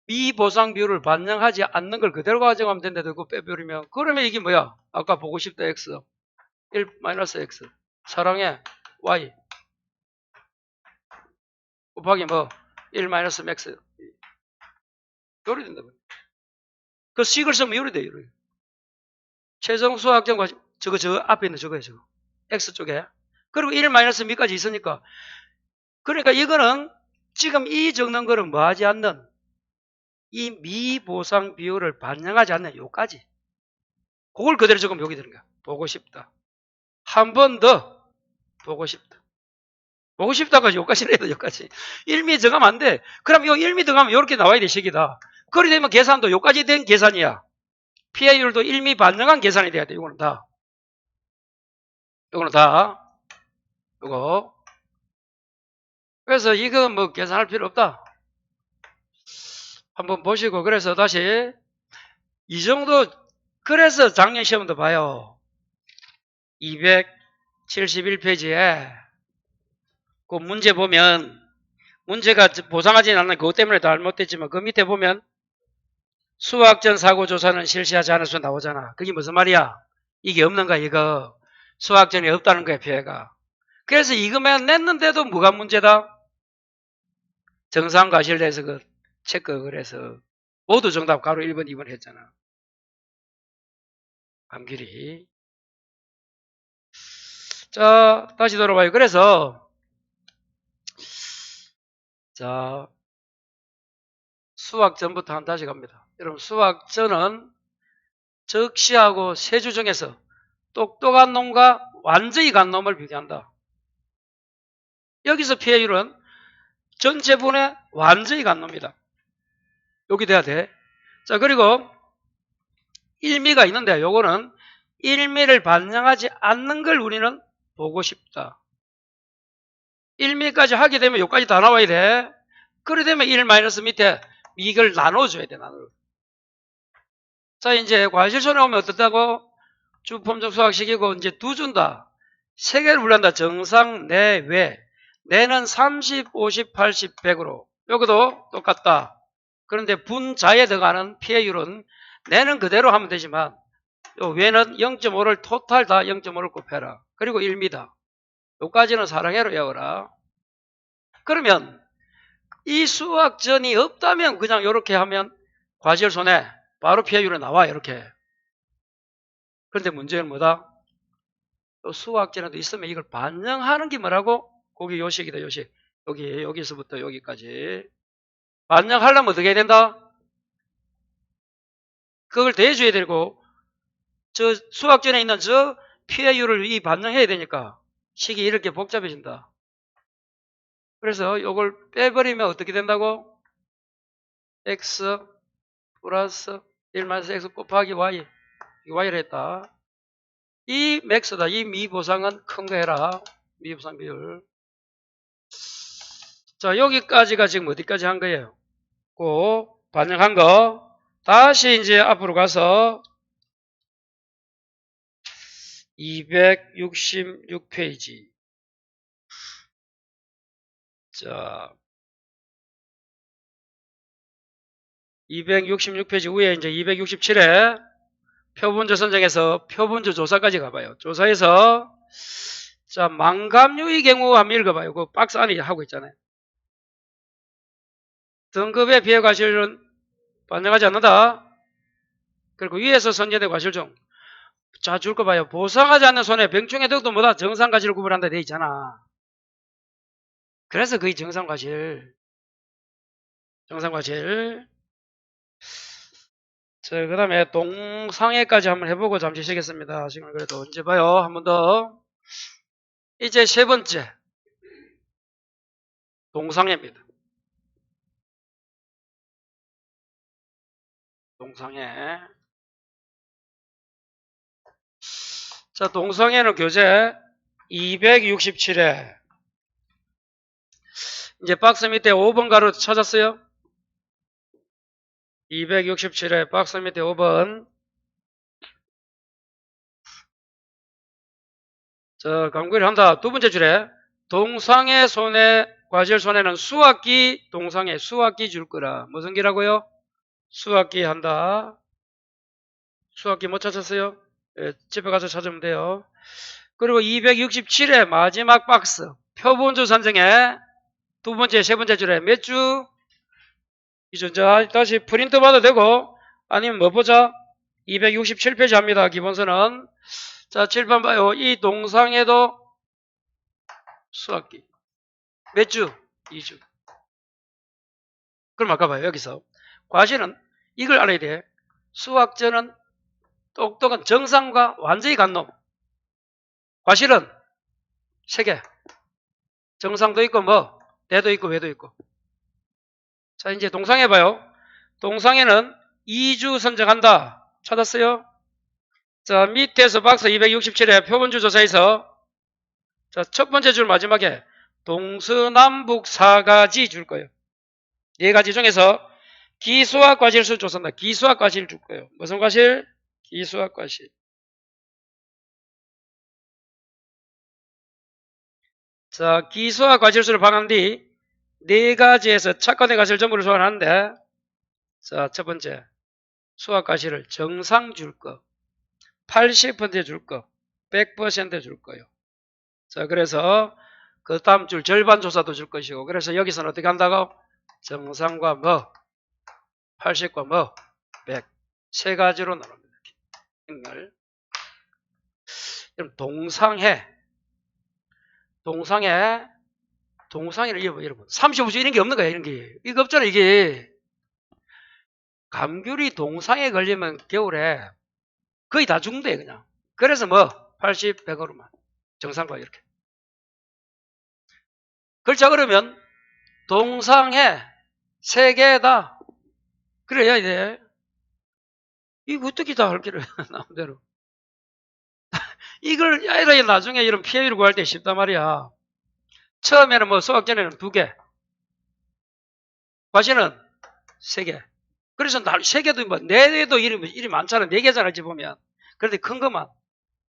미보상 비율을 반영하지 않는 걸 그대로 가져가면 된다. 그거 빼버리면. 그러면 이게 뭐야? 아까 보고 싶다 x. 1 마이너스 x. 사랑해 y. 곱하기 뭐? 1 마이너스 x. 요리 된다. 그 식을 쓰면 요리 돼, 요리. 최종 수학적 과정, 저 앞에 있는 저거예요, 저거. x 쪽에. 그리고 1 마이너스 미까지 있으니까. 그러니까 이거는 지금 이 적는 거는 뭐 하지 않는 이 미보상 비율을 반영하지 않는 요까지. 그걸 그대로 적으면 여기 되는 거야. 보고 싶다. 한 번 더 보고 싶다. 보고 싶다까지 요까지 내야 돼, 요까지. 1미 들어가면 안 돼. 그럼 요 1미 들어가면 요렇게 나와야 돼, 식이다. 그리 되면 계산도 요까지 된 계산이야. 피해율도 1미 반영한 계산이 돼야 돼, 요거는 다. 요거. 그래서 이거 뭐 계산할 필요 없다. 한번 보시고, 그래서 다시 이 정도, 그래서 작년 시험도 봐요. 271페이지에 그 문제 보면, 문제가 보상하지 않는 그것 때문에 잘못됐지만 그 밑에 보면 수학전 사고조사는 실시하지 않아서 나오잖아. 그게 무슨 말이야? 이게 없는 거야, 이거. 수학전이 없다는 거야, 피해가. 그래서 이거만 냈는데도 뭐가 문제다? 정상과실에서 그 체크, 그래서 모두 정답 가로 1번, 2번 했잖아. 감길이. 자, 다시 돌아봐요. 그래서 자, 수학전부터 한 다시 갑니다. 여러분, 수학전은 적시하고 세주 중에서 똑똑한 놈과 완전히 간 놈을 비교한다. 여기서 피해율은 전체분의 완전히 간 놈이다. 여기 돼야 돼. 자, 그리고 1미가 있는데 요거는 1미를 반영하지 않는 걸 우리는 보고 싶다. 1미까지 하게 되면 여기까지 다 나와야 돼. 그래 되면 1 마이너스 밑에 이걸 나눠줘야 돼, 나눠. 자, 이제 과실손에 오면 어떻다고? 주품적 수학식이고, 이제 두 준다. 세 개를 불른다. 정상, 내, 외. 내는 30, 50, 80, 100으로. 여기도 똑같다. 그런데 분자에 들어가는 피해율은 내는 그대로 하면 되지만, 요 외는 0.5를 토탈 다 0.5를 곱해라. 그리고 1미다. 요까지는 사랑해로 외워라. 그러면 이 수학전이 없다면 그냥 이렇게 하면 과실손해 바로 피해율이 나와, 이렇게. 그런데 문제는 뭐다? 또 수학전에도 있으면 이걸 반영하는 게 뭐라고? 거기 요식이다, 요식. 여기서부터 여기까지. 반영하려면 어떻게 해야 된다? 그걸 대줘야 되고, 저 수학전에 있는 저 피해율을 이 반영해야 되니까 식이 이렇게 복잡해진다. 그래서 이걸 빼버리면 어떻게 된다고? x 플러스 1 마이너스 x 곱하기 y. y를 했다. 이 맥스다. 이 미보상은 큰 거 해라. 미보상 비율. 자, 여기까지가 지금 어디까지 한 거예요? 그 반영한 거. 다시 이제 앞으로 가서 266페이지. 자, 266페이지 위에 이제 267에 표본조 선정에서 표본조 조사까지 가봐요. 조사에서 자, 망감류의 경우 한번 읽어봐요. 그 박스 안에 하고 있잖아요. 등급의 비해 과실은 반영하지 않는다. 그리고 위에서 선제된 과실 중. 자, 줄 거 봐요. 보상하지 않는 손해 병충해 덕도 뭐다? 정상과실을 구분한다 돼 있잖아. 그래서 그게 정상과실. 정상과실. 자, 그 다음에 동상해까지 한번 해보고 잠시 쉬겠습니다. 지금 그래도 언제 봐요? 한 번 더. 이제 세 번째. 동상해입니다. 동상해. 자, 동상해는 교재 267회. 이제 박스 밑에 5번 가로 찾았어요? 267회 박스 밑에 5번. 자, 강구를 한다. 두 번째 줄에 동상의 손해, 과실 손해는 수학기, 동상의 수학기 줄 거라. 무슨 기라고요? 수학기 한다. 수학기 못 찾았어요? 예, 집에 가서 찾으면 돼요. 그리고 267회 마지막 박스. 표본주 산정에 두 번째, 세 번째 줄에 몇 주? 자, 다시 프린트 봐도 되고, 아니면 뭐 보자? 267페이지 합니다. 기본서는. 자, 7번 봐요. 이 동상에도 수학기. 몇 주? 2주. 그럼 아까 봐요. 여기서. 과실은 이걸 알아야 돼. 수학자는 똑똑한 정상과 완전히 간 놈. 과실은 3개. 정상도 있고 뭐 대도 있고 외도 있고. 자, 이제 동상해 봐요. 동상에는 2주 선정한다. 찾았어요? 자, 밑에서 박스 267회 표본주 조사에서 자, 첫 번째 줄 마지막에 동서남북 4가지 줄 거예요. 4가지 중에서 기수학 과실수 조사한다. 기수학 과실 줄 거예요. 무슨 과실? 기수학 과실. 자, 기수학 과실수를 방한 뒤 4가지에서 착관의 과실 전부를 소환하는데 자, 첫 번째 수학 과실을 정상 줄 거, 80% 줄 거, 100% 줄 거예요. 자, 그래서 그 다음 줄 절반 조사도 줄 것이고, 그래서 여기서는 어떻게 한다고? 정상과 뭐, 80과 뭐, 100. 3가지로 나눕니다. 그럼 동상해. 동상해를 여러분 35주 이런 게 없는 거야. 이런 게. 이거 없잖아, 이게. 감귤이 동상에 걸리면 겨울에 거의 다 죽는데, 그냥. 그래서 뭐, 80, 100으로만. 정상과 이렇게. 글자 그러면, 동상해, 3개다. 그래야 돼. 이거 어떻게 다 할 길을, 나름대로. 이걸, 애들이 나중에 이런 피해를 구할 때 쉽단 말이야. 처음에는 뭐, 수학전에는 2개. 과시는 3개. 그래서 3개도 뭐, 내외도 일이 많잖아. 4개잖아, 어찌 보면. 그런데 큰 것만.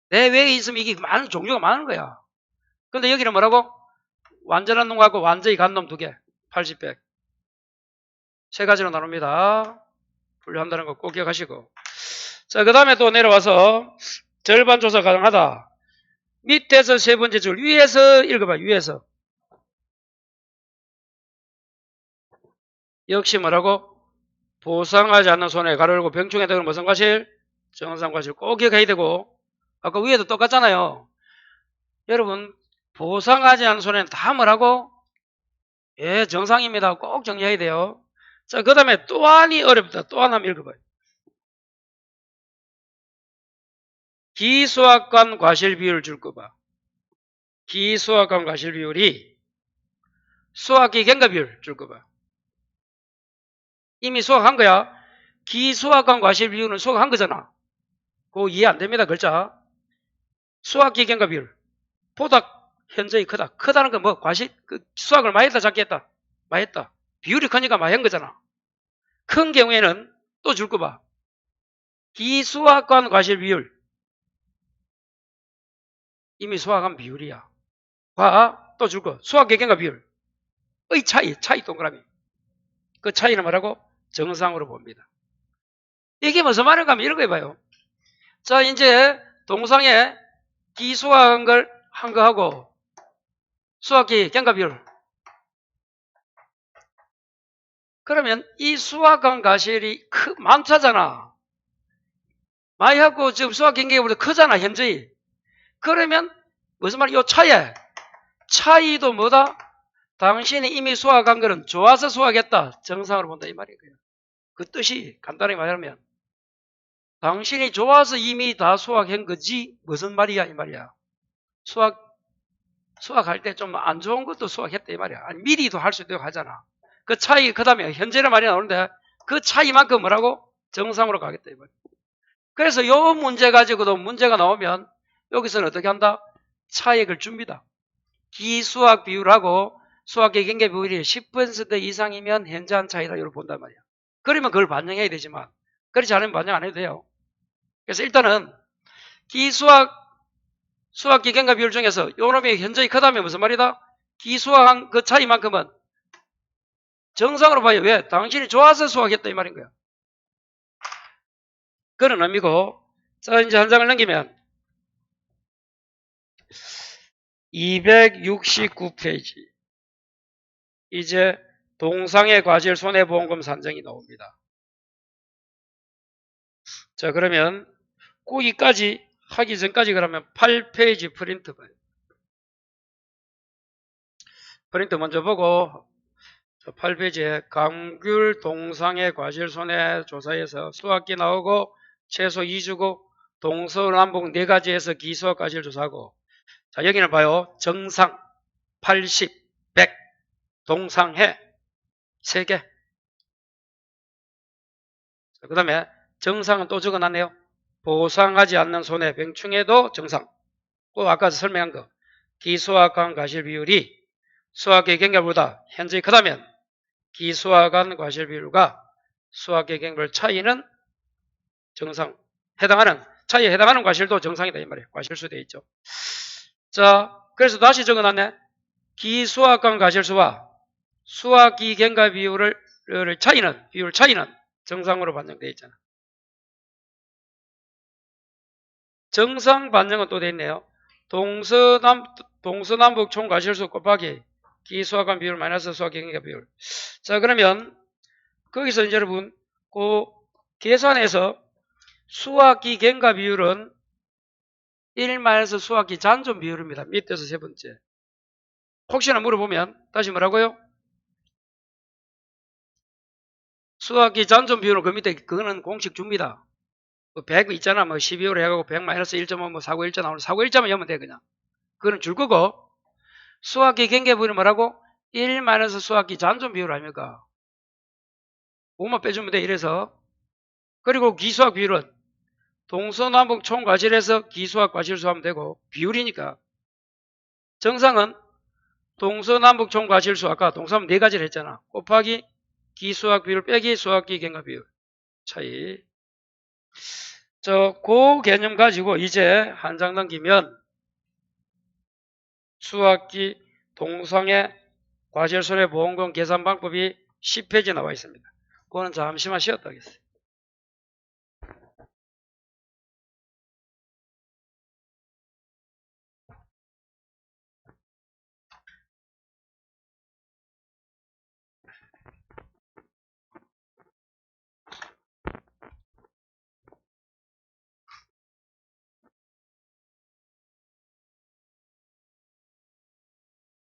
내외에 있으면 이게 많은 종류가 많은 거야. 근데 여기는 뭐라고? 완전한 놈하고 완전히 간 놈 2개. 80, 100. 3가지로 나눕니다. 분류한다는 거 꼭 기억하시고. 자, 그 다음에 또 내려와서 절반 조사 가능하다. 밑에서 세 번째 줄 위에서 읽어봐. 위에서. 역시 뭐라고? 보상하지 않는 손해 가로 열고 병충해 되는 무슨 과실? 정상 과실 꼭 기억해야 되고 아까 위에도 똑같잖아요. 여러분 보상하지 않는 손해는 다 뭐라고? 예, 정상입니다. 꼭 정리해야 돼요. 자, 그 다음에 또한이 어렵다. 또 하나 한번 읽어봐요. 기수학관 과실 비율 줄 거 봐. 기수학관 과실 비율이 수학기 경과 비율 줄 거 봐. 이미 수학한 거야. 기수학관 과실 비율은 수학한 거잖아. 그거 이해 안 됩니다. 글자. 수학기 경과 비율. 보다 현저히 크다. 크다는 건 뭐 과실 수학을 많이 했다 작게 했다. 많이 했다. 비율이 크니까 많이 한 거잖아. 큰 경우에는 또 줄 거 봐. 기수학관 과실 비율. 이미 수학한 비율이야. 봐. 또 줄 거. 수학기 경과 비율. 의 차이 동그라미. 그 차이는 뭐라고? 정상으로 봅니다. 이게 무슨 말인가 하면 이런 거 해봐요. 자, 이제 동상에 기수학한 걸 한 거 하고 수학기 경과 비율. 그러면 이 수학한 과실이 많다잖아. 많이 하고 지금 수학 경계보다 크잖아, 현저히. 그러면 무슨 말이야? 이 차이도 뭐다? 당신이 이미 수학한 거는 좋아서 수학했다. 정상으로 본다 이 말이에요. 그 뜻이 간단하게 말하면 당신이 좋아서 이미 다 수학한 거지 무슨 말이야 이 말이야. 수학할 때 좀 안 좋은 것도 수학했다 이 말이야. 아니, 미리도 할 수도 있고 하잖아. 그 차이 그 다음에 현재란 말이 나오는데 그 차이만큼 뭐라고? 정상으로 가겠다 이 말이야. 그래서 요 문제 가지고도 문제가 나오면 여기서는 어떻게 한다? 차익을 줍니다. 기수학 비율하고 수학의 경계 비율이 10% 이상이면 현저한 차이다 이렇게 본단 말이야. 그러면 그걸 반영해야 되지만 그렇지 않으면 반영 안 해도 돼요. 그래서 일단은 기수학 수학기 갱가 비율 중에서 요 놈이 현저히 크다면 무슨 말이다? 기수학한 그 차이만큼은 정상으로 봐요. 왜? 당신이 좋아서 수학했다 이 말인 거야. 그런 의미고. 자, 이제 한 장을 넘기면 269페이지. 이제 동상의 과실 손해보험금 산정이 나옵니다. 자, 그러면 거기까지 하기 전까지 그러면 8페이지 프린트 봐요. 프린트 먼저 보고 8페이지에 감귤 동상의 과실손해 조사에서 수학기 나오고 최소 2주고 동서남북 4가지에서 기수학 과실 조사하고, 자 여기는 봐요. 정상 80, 100, 동상해 3개. 그 다음에 정상은 또 적어놨네요. 보상하지 않는 손해 병충해도 정상. 그 아까 설명한 거 기수학간 과실 비율이 수학계 경계보다 현저히 크다면 기수학간 과실 비율과 수학계 경별 차이는 정상, 해당하는 차이에 해당하는 과실도 정상이다 이 말이에요. 과실수 되어 있죠. 자, 그래서 다시 적어놨네. 기수학간 과실수와 수학기 경과 비율 차이는 정상으로 반영되어 있잖아. 정상 반영은 또 되어 있네요. 동서남북 총 과실수 곱하기 기수학간 비율 마이너스 수학기 경과 비율. 자, 그러면 거기서 이제 여러분 그 계산에서 수학기 경과 비율은 1마이너스 수학기 잔존 비율입니다. 밑에서 세 번째. 혹시나 물어보면 다시 뭐라고요? 수학기 잔존 비율은 그 밑에 그거는 공식 줍니다. 100 있잖아. 뭐 12호로 해가고 100 마이너스 1.5 뭐 491자 나오는 491자만 여면 돼 그냥. 그거는 줄 거고 수학기 경계 비율은 뭐라고? 1 마이너스 수학기 잔존 비율 아닙니까? 5만 빼주면 돼. 이래서. 그리고 기수학 비율은 동서남북 총 과실에서 기수학 과실수 하면 되고 비율이니까 정상은 동서남북 총 과실수 아까 동서남 4가지를 했잖아. 곱하기 기수학 비율 빼기 수학기 경과 비율 차이. 그 개념 가지고 이제 한 장 넘기면 수학기 동상의 과실손해보험금 계산 방법이 10페이지 나와 있습니다. 그거는 잠시만 쉬었다 하겠어요.